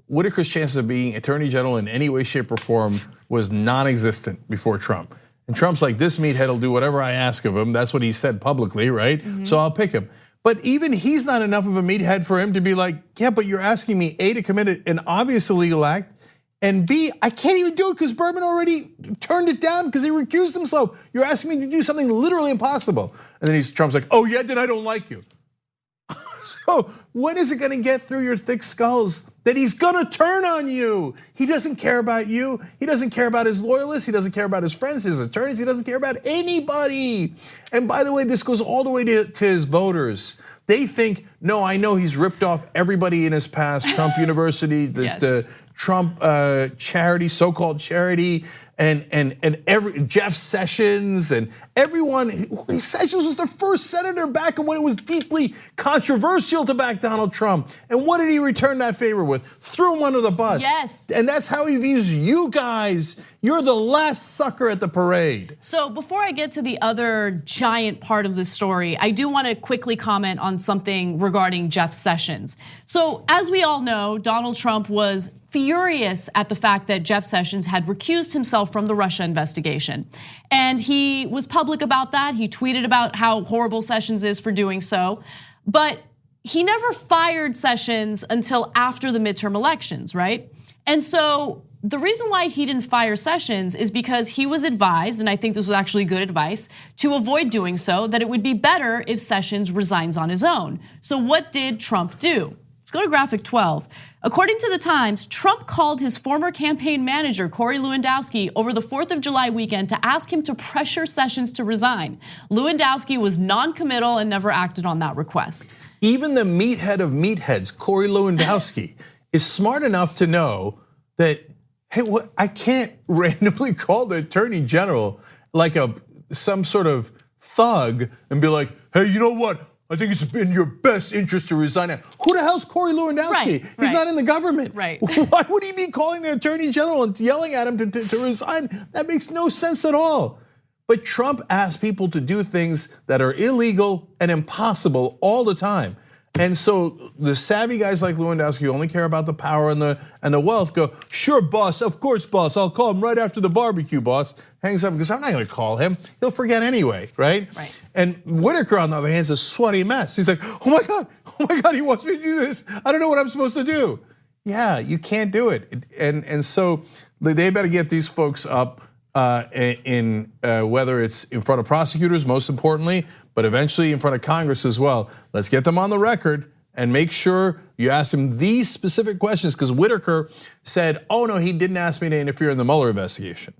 Whitaker's chances of being attorney general in any way, shape, or form was non-existent before Trump. And Trump's like, this meathead will do whatever I ask of him. That's what he said publicly, right? So I'll pick him. But even he's not enough of a meathead for him to be like, yeah, but you're asking me A, to commit an obvious illegal act, and B, I can't even do it because Berman already turned it down because he recused himself. You're asking me to do something literally impossible. And then Trump's like, oh yeah, then I don't like you. So when is it gonna get through your thick skulls that he's gonna turn on you? He doesn't care about you. He doesn't care about his loyalists. He doesn't care about his friends, his attorneys. He doesn't care about anybody. And by the way, this goes all the way to his voters. They think, no, I know he's ripped off everybody in his past, Trump University, the Trump charity, so-called charity, and Jeff Sessions and everyone. Sessions was the first senator back when it was deeply controversial to back Donald Trump. And what did he return that favor with? Threw him under the bus. Yes. And that's how he views you guys. You're the last sucker at the parade. So before I get to the other giant part of the story, I do want to quickly comment on something regarding Jeff Sessions. So as we all know, Donald Trump was furious at the fact that Jeff Sessions had recused himself from the Russia investigation. And he was public about that. He tweeted about how horrible Sessions is for doing so. But he never fired Sessions until after the midterm elections, right? And so the reason why he didn't fire Sessions is because he was advised, and I think this was actually good advice, to avoid doing so, that it would be better if Sessions resigns on his own. So what did Trump do? Let's go to graphic 12. According to the Times, Trump called his former campaign manager, Corey Lewandowski, over the 4th of July weekend to ask him to pressure Sessions to resign. Lewandowski was non-committal and never acted on that request. Even the meathead of meatheads, Corey Lewandowski, is smart enough to know that, hey, I can't randomly call the attorney general like some sort of thug and be like, hey, you know what? I think it's in your best interest to resign. Who the hell's Corey Lewandowski? Right. He's not in the government. Right. Why would he be calling the attorney general and yelling at him to resign? That makes no sense at all. But Trump asks people to do things that are illegal and impossible all the time. And so the savvy guys like Lewandowski who only care about the power and the wealth go, sure, boss, of course, boss. I'll call him right after the barbecue, boss. Hangs up because I'm not gonna call him. He'll forget anyway, right? Right. And Whitaker, on the other hand, is a sweaty mess. He's like, oh my God, he wants me to do this. I don't know what I'm supposed to do. Yeah, you can't do it. And so they better get these folks up in whether it's in front of prosecutors, most importantly, but eventually in front of Congress as well. Let's get them on the record and make sure you ask him these specific questions, because Whitaker said, oh no, he didn't ask me to interfere in the Mueller investigation.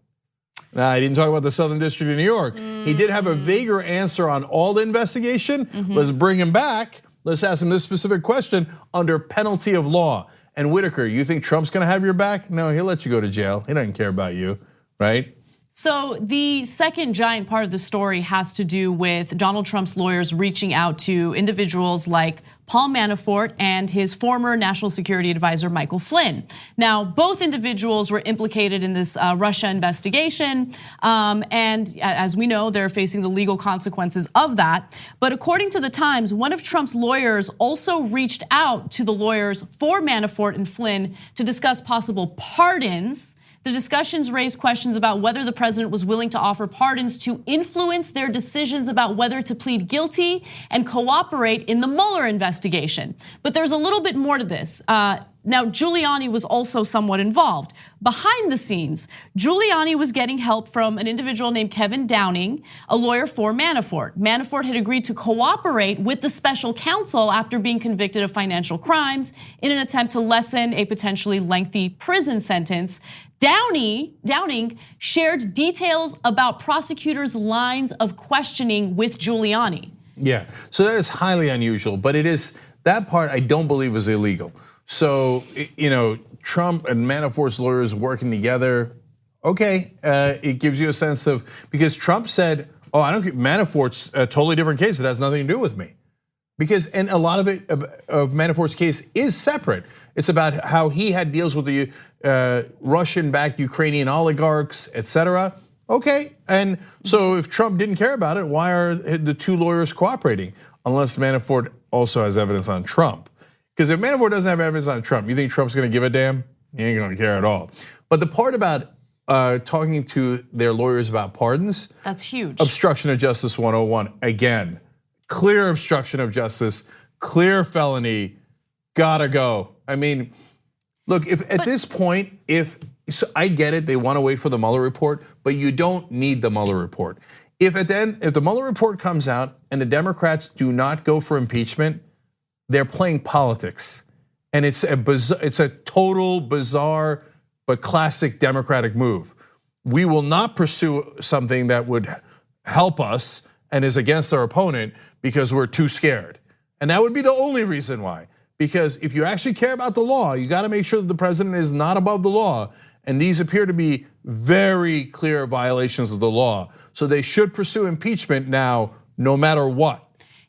Now, I didn't talk about the Southern District of New York. He did have a vaguer answer on all the investigation. Let's bring him back. Let's ask him this specific question under penalty of law. And Whitaker, you think Trump's gonna have your back? No, he'll let you go to jail. He doesn't care about you, right? So the second giant part of the story has to do with Donald Trump's lawyers reaching out to individuals like Paul Manafort and his former national security advisor, Michael Flynn. Now, both individuals were implicated in this Russia investigation. And as we know, they're facing the legal consequences of that. But according to the Times, one of Trump's lawyers also reached out to the lawyers for Manafort and Flynn to discuss possible pardons. The discussions raised questions about whether the president was willing to offer pardons to influence their decisions about whether to plead guilty and cooperate in the Mueller investigation. But there's a little bit more to this. Now, Giuliani was also somewhat involved. Behind the scenes, Giuliani was getting help from an individual named Kevin Downing, a lawyer for Manafort. Manafort had agreed to cooperate with the special counsel after being convicted of financial crimes in an attempt to lessen a potentially lengthy prison sentence. Downing shared details about prosecutors' lines of questioning with Giuliani. Yeah, so that is highly unusual, but it is, that part I don't believe is illegal. So, Trump and Manafort's lawyers working together, okay, it gives you a sense of, because Trump said, oh, I don't get, Manafort's a totally different case, it has nothing to do with me. Because, and a lot of it, of Manafort's case is separate. It's about how he had deals with the Russian-backed Ukrainian oligarchs, etc. Okay, and so if Trump didn't care about it, why are the two lawyers cooperating? Unless Manafort also has evidence on Trump. Because if Manafort doesn't have evidence on Trump, you think Trump's gonna give a damn? He ain't gonna care at all. But the part about talking to their lawyers about pardons, that's huge. Obstruction of Justice 101, again, clear obstruction of justice, clear felony, gotta go. I mean, look, if at this point, so I get it, they wanna wait for the Mueller report, but you don't need the Mueller report. If the Mueller report comes out and the Democrats do not go for impeachment, they're playing politics, and it's a total bizarre but classic Democratic move. We will not pursue something that would help us and is against our opponent because we're too scared. And that would be the only reason why. Because if you actually care about the law, you gotta make sure that the president is not above the law. And these appear to be very clear violations of the law. So they should pursue impeachment now, no matter what.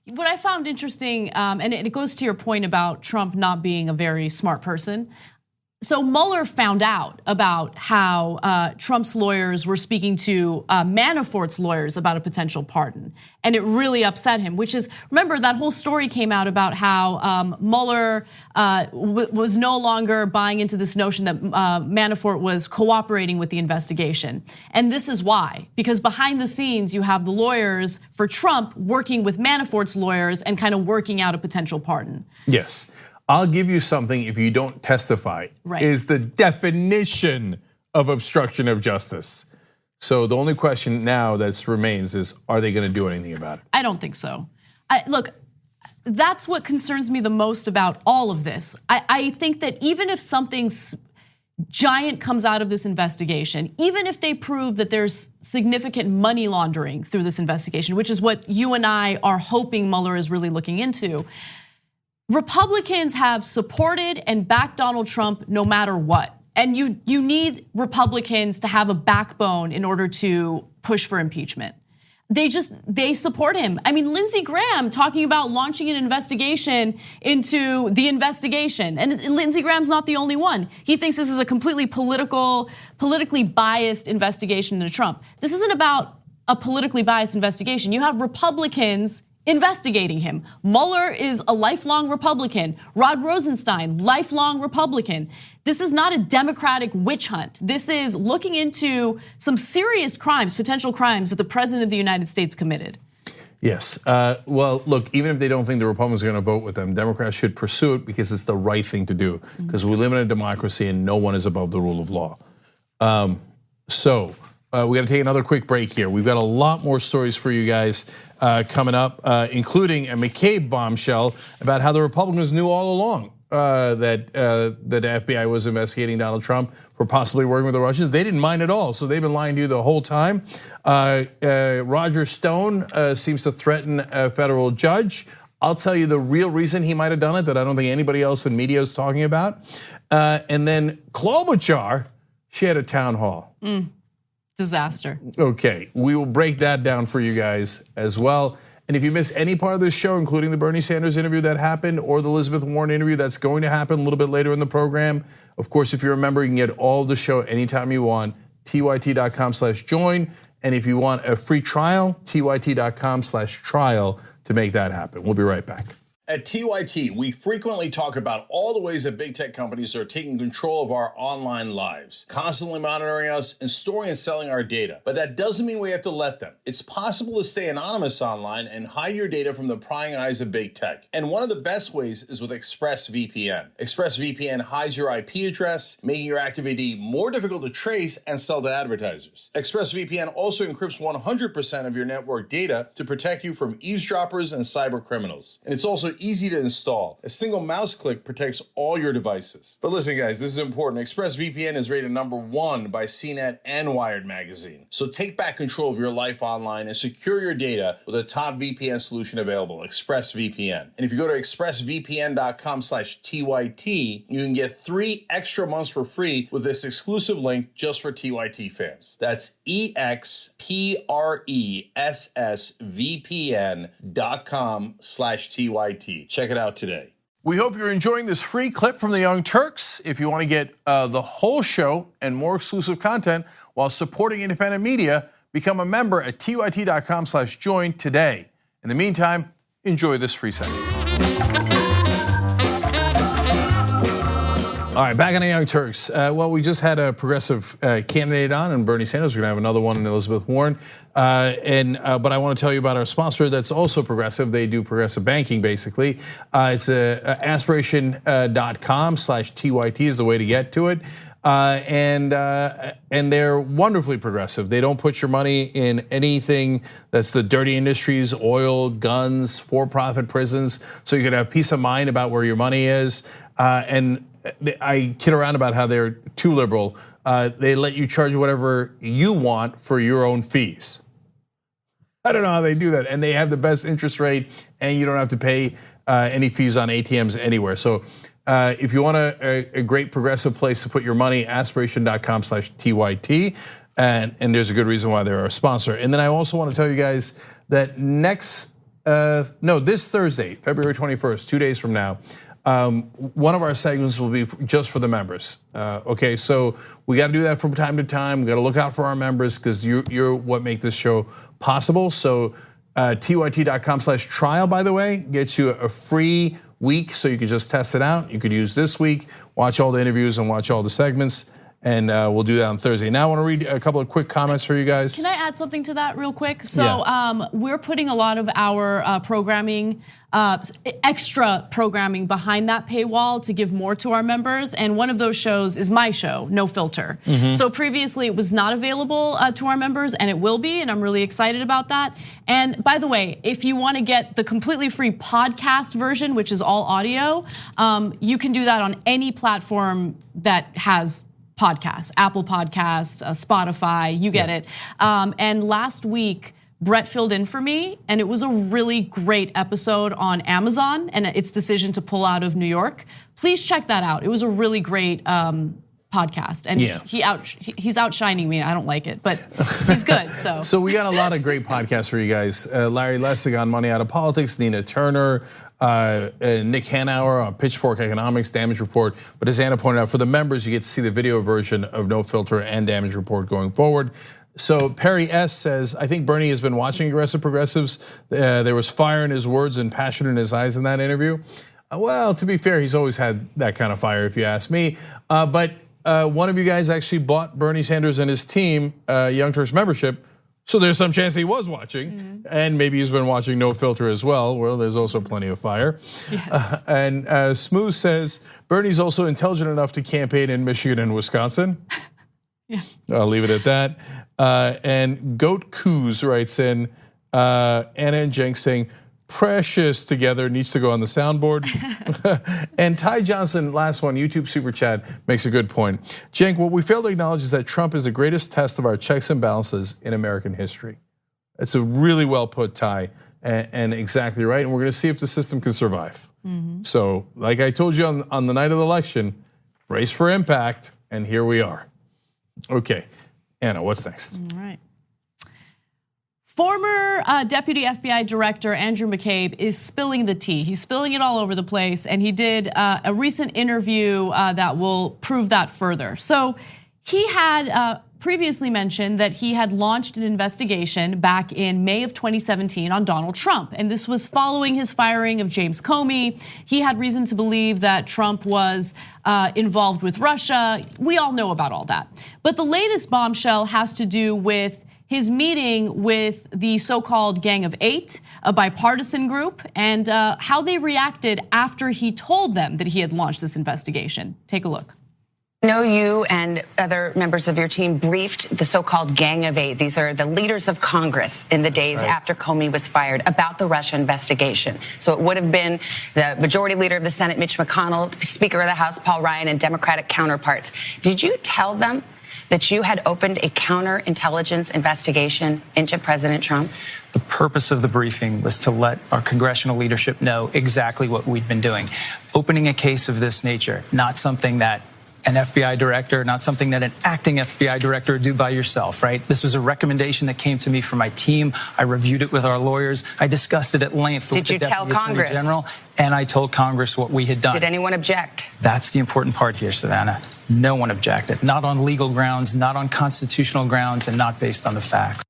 What I found interesting, and it goes to your point about Trump not being a very smart person. So Mueller found out about how Trump's lawyers were speaking to Manafort's lawyers about a potential pardon. And it really upset him, which is, remember that whole story came out about how Mueller was no longer buying into this notion that Manafort was cooperating with the investigation. And this is why, because behind the scenes, you have the lawyers for Trump working with Manafort's lawyers and kind of working out a potential pardon. Yes. I'll give you something if you don't testify, right. Is the definition of obstruction of justice. So the only question now that remains is, are they gonna do anything about it? I don't think so. Look, that's what concerns me the most about all of this. I think that even if something giant comes out of this investigation, even if they prove that there's significant money laundering through this investigation, which is what you and I are hoping Mueller is really looking into, Republicans have supported and backed Donald Trump no matter what. And you need Republicans to have a backbone in order to push for impeachment. They support him. I mean, Lindsey Graham talking about launching an investigation into the investigation. And Lindsey Graham's not the only one. He thinks this is a completely politically biased investigation into Trump. This isn't about a politically biased investigation. You have Republicans investigating him. Mueller is a lifelong Republican. Rod Rosenstein, lifelong Republican. This is not a Democratic witch hunt. This is looking into some serious crimes, potential crimes that the President of the United States committed. Yes, well, look, even if they don't think the Republicans are gonna vote with them, Democrats should pursue it because it's the right thing to do. Because we live in a democracy and no one is above the rule of law. We gotta take another quick break here. We've got a lot more stories for you guys coming up, including a McCabe bombshell about how the Republicans knew all along that the FBI was investigating Donald Trump for possibly working with the Russians. They didn't mind at all, so they've been lying to you the whole time. Roger Stone seems to threaten a federal judge. I'll tell you the real reason he might have done it that I don't think anybody else in media is talking about. And then Klobuchar, she had a town hall. Disaster. Okay, we will break that down for you guys as well. And if you miss any part of this show, including the Bernie Sanders interview that happened or the Elizabeth Warren interview that's going to happen a little bit later in the program, of course, if you're a member, you can get all of the show anytime you want, tyt.com/join. And if you want a free trial, tyt.com/trial to make that happen. We'll be right back. At TYT, we frequently talk about all the ways that big tech companies are taking control of our online lives, constantly monitoring us and storing and selling our data. But that doesn't mean we have to let them. It's possible to stay anonymous online and hide your data from the prying eyes of big tech. And one of the best ways is with ExpressVPN. ExpressVPN hides your IP address, making your activity more difficult to trace and sell to advertisers. ExpressVPN also encrypts 100% of your network data to protect you from eavesdroppers and cyber criminals. And it's also easy to install. A single mouse click protects all your devices. But listen, guys, this is important. ExpressVPN is rated #1 by CNET and Wired magazine. So take back control of your life online and secure your data with a top VPN solution available, ExpressVPN. And if you go to expressvpn.com/TYT, you can get 3 extra months for free with this exclusive link just for TYT fans. That's expressvpn.com/TYT. Check it out today. We hope you're enjoying this free clip from the Young Turks. If you want to get the whole show and more exclusive content while supporting independent media, become a member at tyt.com/join today. In the meantime, enjoy this free segment. All right, back on the Young Turks. Well, we just had a progressive candidate on, and Bernie Sanders. We're gonna have another one in Elizabeth Warren. But I want to tell you about our sponsor that's also progressive. They do progressive banking, basically. It's aspiration.com/TYT is the way to get to it. And they're wonderfully progressive. They don't put your money in anything that's the dirty industries, oil, guns, for-profit prisons. So you can have peace of mind about where your money is. And I kid around about how they're too liberal. They let you charge whatever you want for your own fees. I don't know how they do that. And they have the best interest rate, and you don't have to pay any fees on ATMs anywhere. So if you want a great progressive place to put your money, aspiration.com/TYT. And there's a good reason why they're our sponsor. And then I also want to tell you guys that this Thursday, February 21st, 2 days from now, one of our segments will be just for the members. Okay, so we got to do that from time to time. We got to look out for our members because you're what make this show possible. So tyt.com/trial, by the way, gets you a free week, so you can just test it out. You could use this week, watch all the interviews and watch all the segments. And we'll do that on Thursday. Now I want to read a couple of quick comments for you guys. Can I add something to that real quick? So we're putting a lot of our programming, extra programming behind that paywall to give more to our members. And one of those shows is my show, No Filter. So previously it was not available to our members, and it will be, and I'm really excited about that. And by the way, if you want to get the completely free podcast version, which is all audio, you can do that on any platform that has podcasts, Apple Podcasts, Spotify, you get it. And last week, Brett filled in for me, and it was a really great episode on Amazon and its decision to pull out of New York. Please check that out. It was a really great podcast, and he's outshining me. I don't like it, but he's good. So we got a lot of great podcasts for you guys. Larry Lessig on Money Out of Politics, Nina Turner, Nick Hanauer on Pitchfork Economics, Damage Report. But as Anna pointed out, for the members, you get to see the video version of No Filter and Damage Report going forward. So Perry S says, I think Bernie has been watching aggressive progressives. There was fire in his words and passion in his eyes in that interview. Well, to be fair, he's always had that kind of fire, if you ask me. But one of you guys actually bought Bernie Sanders and his team Young Turks membership. So there's some chance he was watching, and maybe he's been watching No Filter as well. Well, there's also plenty of fire. Yes. And Smooth says, Bernie's also intelligent enough to campaign in Michigan and Wisconsin. Yeah. I'll leave it at that. And Goat Coos writes in, Anna and Jenk saying, precious together needs to go on the soundboard. And Ty Johnson, last one, YouTube Super Chat, makes a good point. Jenk, what we fail to acknowledge is that Trump is the greatest test of our checks and balances in American history. It's a really well put, Ty, and exactly right. And we're gonna see if the system can survive. So like I told you on the night of the election, brace for impact, and here we are. Okay, Anna, what's next? All right. Former Deputy FBI Director Andrew McCabe is spilling the tea. He's spilling it all over the place, and he did a recent interview that will prove that further. So he had previously mentioned that he had launched an investigation back in May of 2017 on Donald Trump, and this was following his firing of James Comey. He had reason to believe that Trump was involved with Russia. We all know about all that. But the latest bombshell has to do with his meeting with the so-called Gang of Eight, a bipartisan group, and how they reacted after he told them that he had launched this investigation. Take a look. I know you and other members of your team briefed the so-called Gang of Eight. These are the leaders of Congress in the days after Comey was fired about the Russia investigation. So it would have been the majority leader of the Senate, Mitch McConnell, Speaker of the House, Paul Ryan, and Democratic counterparts. Did you tell them that you had opened a counterintelligence investigation into President Trump? The purpose of the briefing was to let our congressional leadership know exactly what we'd been doing. Opening a case of this nature, not something that an FBI director, not something that an acting FBI director would do by yourself, right? This was a recommendation that came to me from my team. I reviewed it with our lawyers. I discussed it at length with the Deputy Attorney General, and I told Congress what we had done. Did anyone object? That's the important part here, Savannah. No one objected, not on legal grounds, not on constitutional grounds, and not based on the facts.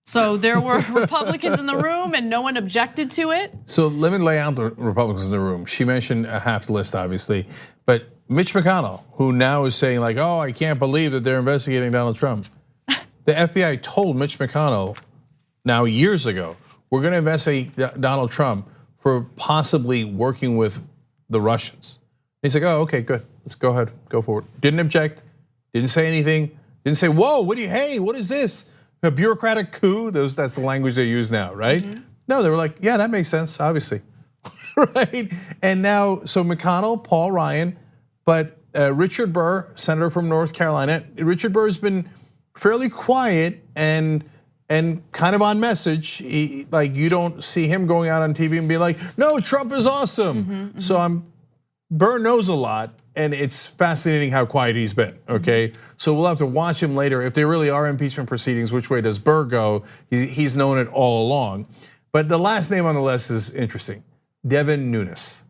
So there were Republicans in the room and no one objected to it? So let me lay out the Republicans in the room. She mentioned a half the list, obviously, but Mitch McConnell, who now is saying like, oh, I can't believe that they're investigating Donald Trump. The FBI told Mitch McConnell now years ago, we're gonna investigate Donald Trump for possibly working with the Russians. He's like, oh, okay, good, let's go ahead, go for it. Didn't object, didn't say anything, didn't say, whoa, hey, what is this? A bureaucratic coup, that's the language they use now, right? Mm-hmm. No, they were like, yeah, that makes sense, obviously, right? And now, so McConnell, Paul Ryan, but Richard Burr, senator from North Carolina, Richard Burr has been fairly quiet and kind of on message. Like you don't see him going out on TV and being like, no, Trump is awesome. Mm-hmm. So Burr knows a lot, and it's fascinating how quiet he's been, okay? Mm-hmm. So we'll have to watch him later. If there really are impeachment proceedings, which way does Burr go? He's known it all along. But the last name on the list is interesting, Devin Nunes.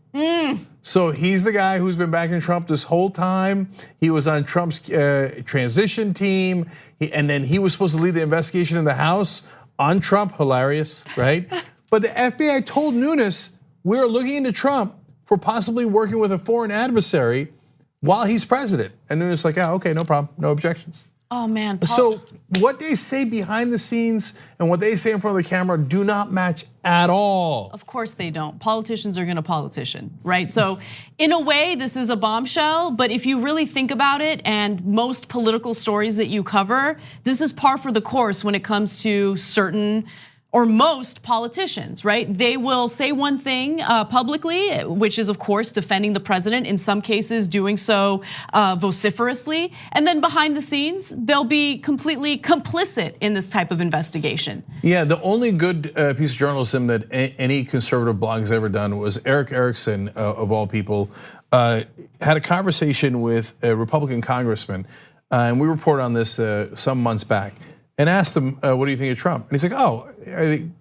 So he's the guy who's been backing Trump this whole time. He was on Trump's transition team, and then he was supposed to lead the investigation in the House on Trump. Hilarious, right? But the FBI told Nunes, we're looking into Trump for possibly working with a foreign adversary while he's president. And Nunes like, yeah, okay, no problem, no objections. Oh man. So what they say behind the scenes and what they say in front of the camera do not match at all. Of course they don't. Politicians are gonna politician, right? So in a way, this is a bombshell, but if you really think about it, and most political stories that you cover, this is par for the course when it comes to certain or most politicians, right? They will say one thing publicly, which is of course defending the president, in some cases doing so vociferously, and then behind the scenes, they'll be completely complicit in this type of investigation. Yeah, the only good piece of journalism that any conservative blog has ever done was Eric Erickson, of all people, had a conversation with a Republican congressman, and we reported on this some months back, and asked him, what do you think of Trump? And he's like, oh,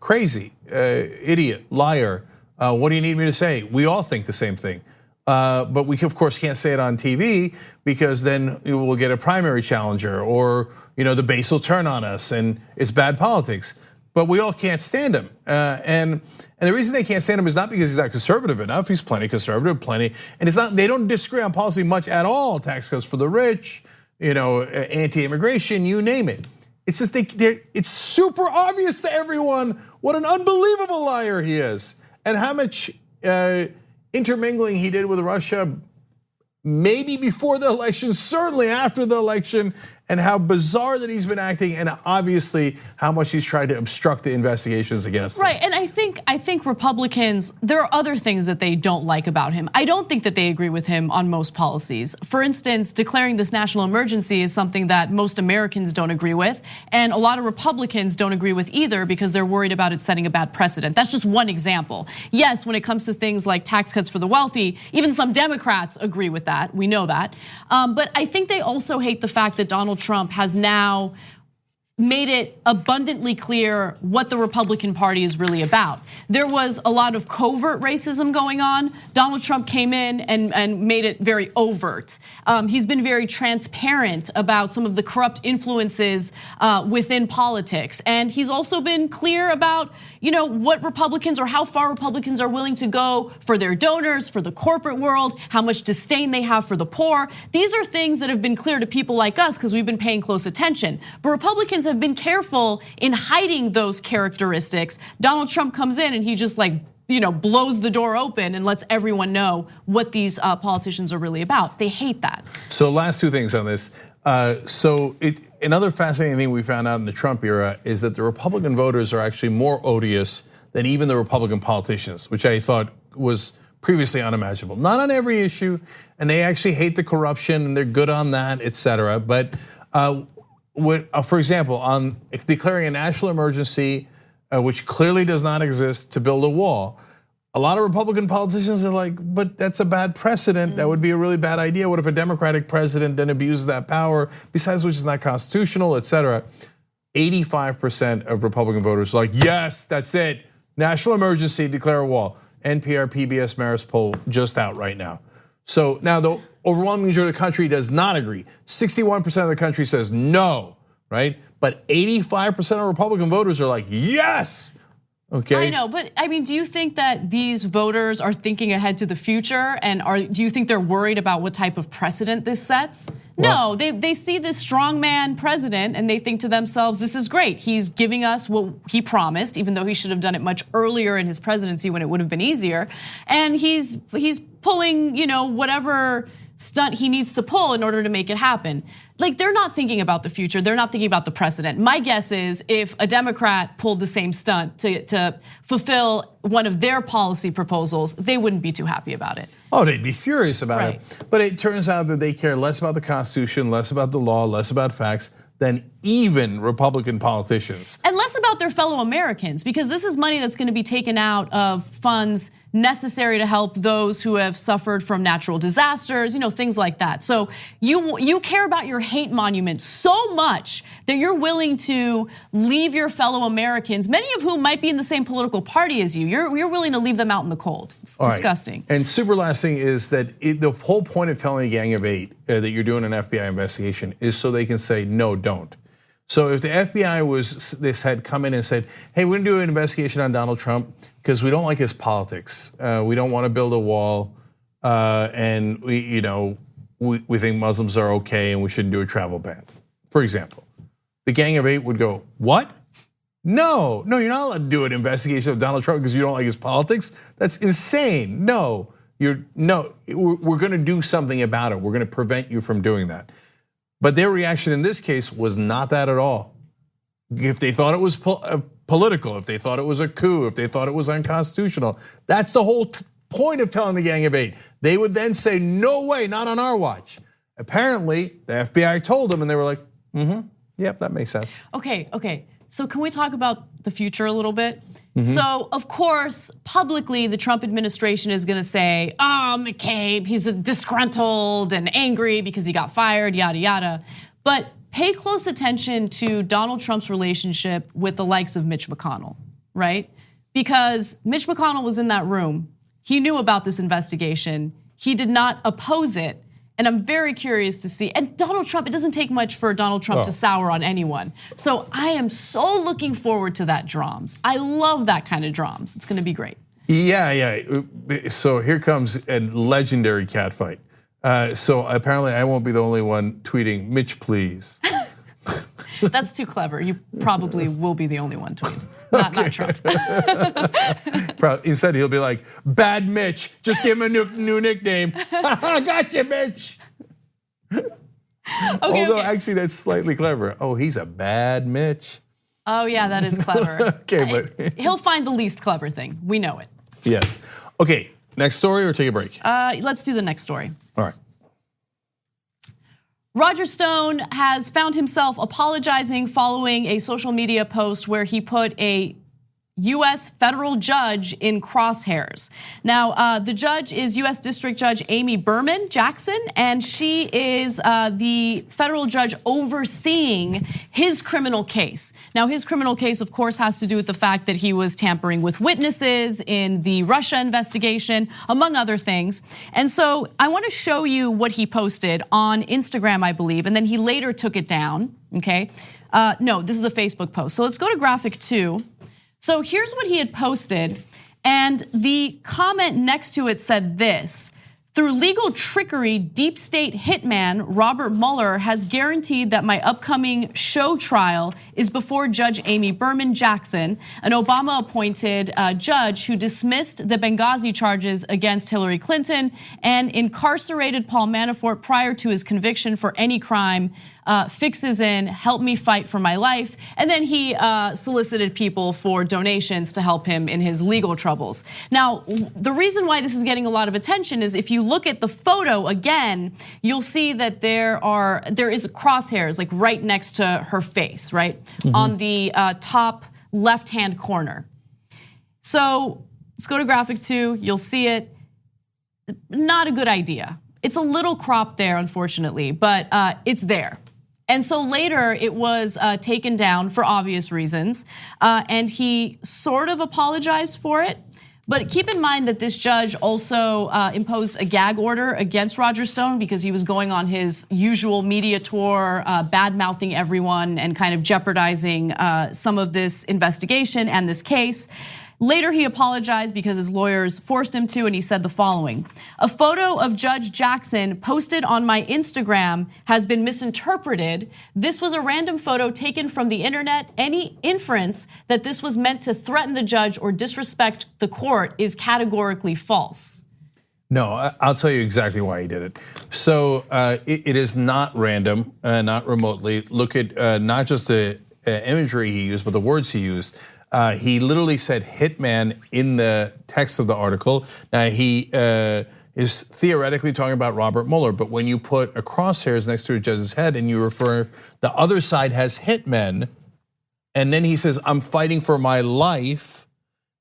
crazy, idiot, liar. What do you need me to say? We all think the same thing. But we of course can't say it on TV because then we'll get a primary challenger, or the base will turn on us and it's bad politics. But we all can't stand him. And the reason they can't stand him is not because he's not conservative enough. He's plenty conservative, plenty. And it's not, they don't disagree on policy much at all. Tax cuts for the rich, anti-immigration, you name it. It's just it's super obvious to everyone what an unbelievable liar he is, and how much intermingling he did with Russia, maybe before the election, certainly after the election, and how bizarre that he's been acting, and obviously how much he's tried to obstruct the investigations against him. Right, and I think Republicans, there are other things that they don't like about him. I don't think that they agree with him on most policies. For instance, declaring this national emergency is something that most Americans don't agree with, and a lot of Republicans don't agree with either because they're worried about it setting a bad precedent. That's just one example. Yes, when it comes to things like tax cuts for the wealthy, even some Democrats agree with that, we know that. But I think they also hate the fact that Donald Donald Trump has now made it abundantly clear what the Republican Party is really about. There was a lot of covert racism going on. Donald Trump came in and made it very overt. He's been very transparent about some of the corrupt influences within politics. And he's also been clear about, what Republicans or how far Republicans are willing to go for their donors, for the corporate world, how much disdain they have for the poor. These are things that have been clear to people like us because we've been paying close attention. But Republicans have been careful in hiding those characteristics. Donald Trump comes in and he just blows the door open and lets everyone know what these politicians are really about. They hate that. So last two things on this. Another fascinating thing we found out in the Trump era is that the Republican voters are actually more odious than even the Republican politicians, which I thought was previously unimaginable. Not on every issue, and they actually hate the corruption and they're good on that, et cetera. But for example, on declaring a national emergency, which clearly does not exist, to build a wall, a lot of Republican politicians are like, but that's a bad precedent. That would be a really bad idea. What if a Democratic president then abuses that power? Besides which is not constitutional, et cetera. 85% of Republican voters are like, yes, that's it. National emergency, declare a wall. NPR PBS Marist poll just out right now. So now the overwhelming majority of the country does not agree. 61% of the country says no, right? But 85% of Republican voters are like, yes. Okay. I know, but do you think that these voters are thinking ahead to the future, and do you think they're worried about what type of precedent this sets? No, they see this strongman president and they think to themselves, this is great. He's giving us what he promised, even though he should have done it much earlier in his presidency when it would have been easier. And he's pulling, whatever stunt he needs to pull in order to make it happen. Like, they're not thinking about the future. They're not thinking about the precedent. My guess is if a Democrat pulled the same stunt to fulfill one of their policy proposals, they wouldn't be too happy about it. Oh, they'd be furious about it. But it turns out that they care less about the Constitution, less about the law, less about facts than even Republican politicians. And less about their fellow Americans, because this is money that's going to be taken out of funds necessary to help those who have suffered from natural disasters, things like that. So you care about your hate monument so much that you're willing to leave your fellow Americans, many of whom might be in the same political party as you. You're willing to leave them out in the cold. It's disgusting. And super last thing is that the whole point of telling a Gang of Eight that you're doing an FBI investigation is so they can say no, don't. So if the FBI had come in and said, hey, we're gonna do an investigation on Donald Trump because we don't like his politics. We don't wanna build a wall, and we think Muslims are okay and we shouldn't do a travel ban, for example. The Gang of Eight would go, what? No, you're not allowed to do an investigation of Donald Trump because you don't like his politics. That's insane. No, we're gonna do something about it. We're gonna prevent you from doing that. But their reaction in this case was not that at all. If they thought it was political, if they thought it was a coup, if they thought it was unconstitutional, that's the whole point of telling the Gang of Eight. They would then say, no way, not on our watch. Apparently, the FBI told them and they were like, yep, that makes sense. Okay. So can we talk about the future a little bit? So, of course, publicly, the Trump administration is gonna say, McCabe, he's disgruntled and angry because he got fired, yada, yada. But pay close attention to Donald Trump's relationship with the likes of Mitch McConnell, right? Because Mitch McConnell was in that room. He knew about this investigation. He did not oppose it. And I'm very curious to see. And Donald Trump, it doesn't take much for Donald Trump to sour on anyone. So I am so looking forward to that drums. I love that kind of drums. It's gonna be great. Yeah. So here comes a legendary catfight. So apparently I won't be the only one tweeting, Mitch, please. That's too clever. You probably will be the only one tweeting. Not Trump. Instead, he'll be like, bad Mitch, just give him a new nickname. Gotcha, Mitch. Although actually that's slightly clever. Oh, he's a bad Mitch. Oh yeah, that is clever. Okay, but he'll find the least clever thing. We know it. Yes. Okay, next story or take a break? Let's do the next story. All right. Roger Stone has found himself apologizing following a social media post where he put a US federal judge in crosshairs. Now, the judge is US District Judge Amy Berman Jackson, and she is the federal judge overseeing his criminal case. Now, his criminal case, of course, has to do with the fact that he was tampering with witnesses in the Russia investigation, among other things. And so I want to show you what he posted on Instagram, I believe, and then he later took it down, okay? No, this is a Facebook post. So let's go to graphic 2. So here's what he had posted, and the comment next to it said this: through legal trickery, deep state hitman Robert Mueller has guaranteed that my upcoming show trial is before Judge Amy Berman Jackson, an Obama-appointed judge who dismissed the Benghazi charges against Hillary Clinton and incarcerated Paul Manafort prior to his conviction for any crime. Fixes in, help me fight for my life. And then he solicited people for donations to help him in his legal troubles. Now, the reason why this is getting a lot of attention is if you look at the photo again, you'll see that there is crosshairs like right next to her face, right? On the top left-hand corner. So let's go to graphic 2, you'll see it. Not a good idea. It's a little cropped there, unfortunately, but it's there. And so later it was taken down for obvious reasons, and he sort of apologized for it. But keep in mind that this judge also imposed a gag order against Roger Stone because he was going on his usual media tour, bad-mouthing everyone and kind of jeopardizing some of this investigation and this case. Later, he apologized because his lawyers forced him to, and he said the following: a photo of Judge Jackson posted on my Instagram has been misinterpreted. This was a random photo taken from the internet. Any inference that this was meant to threaten the judge or disrespect the court is categorically false. No, I'll tell you exactly why he did it. So it is not random, not remotely. Look at not just the imagery he used, but the words he used. He literally said hitman in the text of the article. Now he is theoretically talking about Robert Mueller, but when you put a crosshairs next to a judge's head and you refer, the other side has hitmen, and then he says, I'm fighting for my life.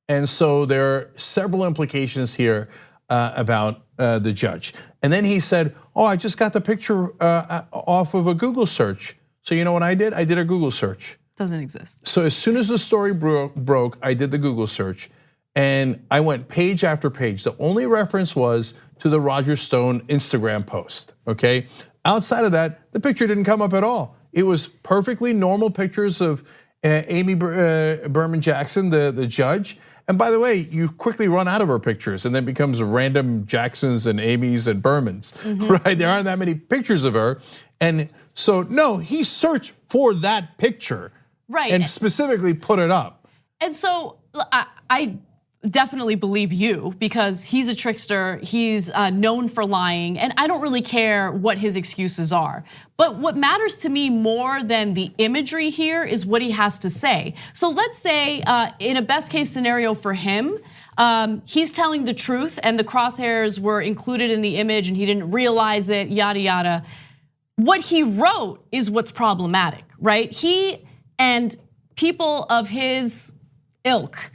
And so there are several implications here about the judge. And then he said, oh, I just got the picture off of a Google search. So you know what I did? I did a Google search. Doesn't exist. So as soon as the story broke, I did the Google search and I went page after page. The only reference was to the Roger Stone Instagram post, okay? Outside of that, the picture didn't come up at all. It was perfectly normal pictures of Amy Berman Jackson, the judge. And by the way, you quickly run out of her pictures and then becomes random Jacksons and Amy's and Bermans, right? There aren't that many pictures of her. And so no, he searched for that picture. Right. And specifically put it up. And so I definitely believe you because he's a trickster, he's known for lying, and I don't really care what his excuses are. But what matters to me more than the imagery here is what he has to say. So let's say in a best case scenario for him, he's telling the truth and the crosshairs were included in the image and he didn't realize it, yada, yada. What he wrote is what's problematic, right? He and people of his ilk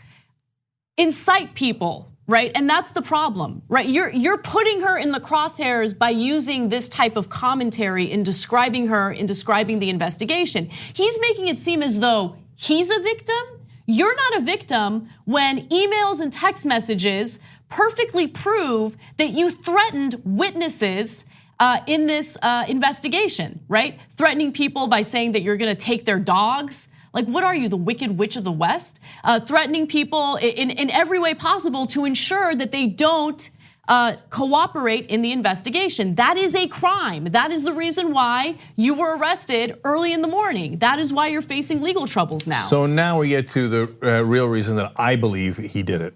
incite people, right? And that's the problem, right? You're putting her in the crosshairs by using this type of commentary in describing her, in describing the investigation. He's making it seem as though he's a victim. You're not a victim when emails and text messages perfectly prove that you threatened witnesses in this investigation, right? Threatening people by saying that you're gonna take their dogs. Like, what are you, the Wicked Witch of the West? Threatening people in every way possible to ensure that they don't cooperate in the investigation. That is a crime. That is the reason why you were arrested early in the morning. That is why you're facing legal troubles now. So now we get to the real reason that I believe he did it.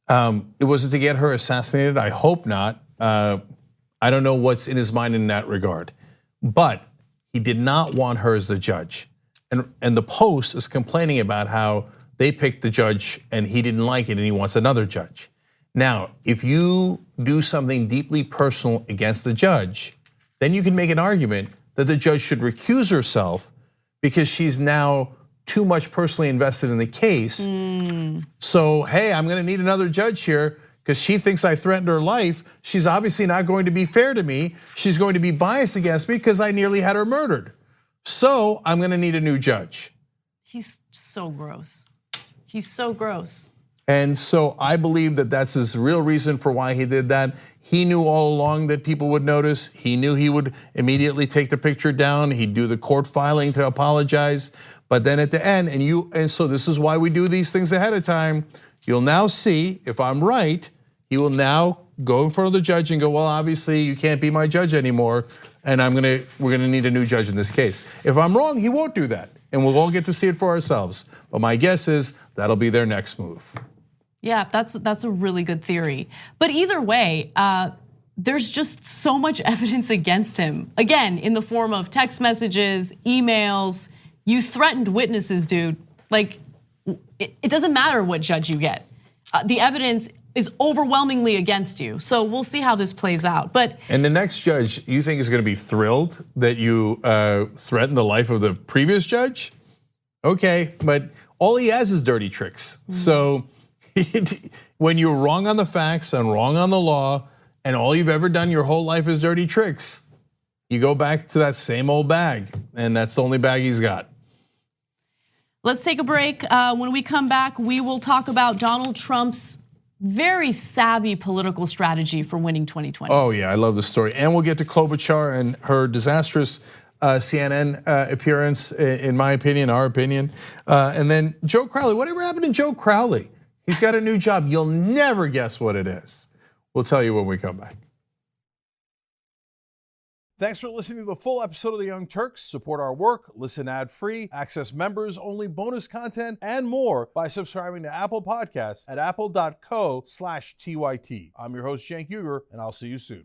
It wasn't to get her assassinated. I hope not. I don't know what's in his mind in that regard. But he did not want her as the judge. And the Post is complaining about how they picked the judge and he didn't like it and he wants another judge. Now, if you do something deeply personal against the judge, then you can make an argument that the judge should recuse herself because she's now too much personally invested in the case. So, hey, I'm gonna need another judge here because she thinks I threatened her life. She's obviously not going to be fair to me. She's going to be biased against me because I nearly had her murdered. So I'm gonna need a new judge. He's so gross. He's so gross. And so I believe that that's his real reason for why he did that. He knew all along that people would notice. He knew he would immediately take the picture down. He'd do the court filing to apologize. But then at the end, and so this is why we do these things ahead of time. You'll now see if I'm right. He will now go in front of the judge and go, well, obviously you can't be my judge anymore, and we're gonna need a new judge in this case. If I'm wrong, he won't do that, and we'll all get to see it for ourselves. But my guess is that'll be their next move. Yeah, that's a really good theory. But either way, there's just so much evidence against him. Again, in the form of text messages, emails. You threatened witnesses, dude. Like, it doesn't matter what judge you get. The evidence is overwhelmingly against you. So we'll see how this plays out. And the next judge, you think is going to be thrilled that you threatened the life of the previous judge? Okay, but all he has is dirty tricks. So when you're wrong on the facts and wrong on the law, and all you've ever done your whole life is dirty tricks, you go back to that same old bag, and that's the only bag he's got. Let's take a break. When we come back, we will talk about Donald Trump's very savvy political strategy for winning 2020. Oh yeah, I love the story. And we'll get to Klobuchar and her disastrous CNN appearance, in my opinion, our opinion. And then Joe Crowley, whatever happened to Joe Crowley? He's got a new job. You'll never guess what it is. We'll tell you when we come back. Thanks for listening to the full episode of The Young Turks. Support our work, listen ad-free, access members-only bonus content, and more by subscribing to Apple Podcasts at apple.co/TYT. I'm your host, Cenk Uygur, and I'll see you soon.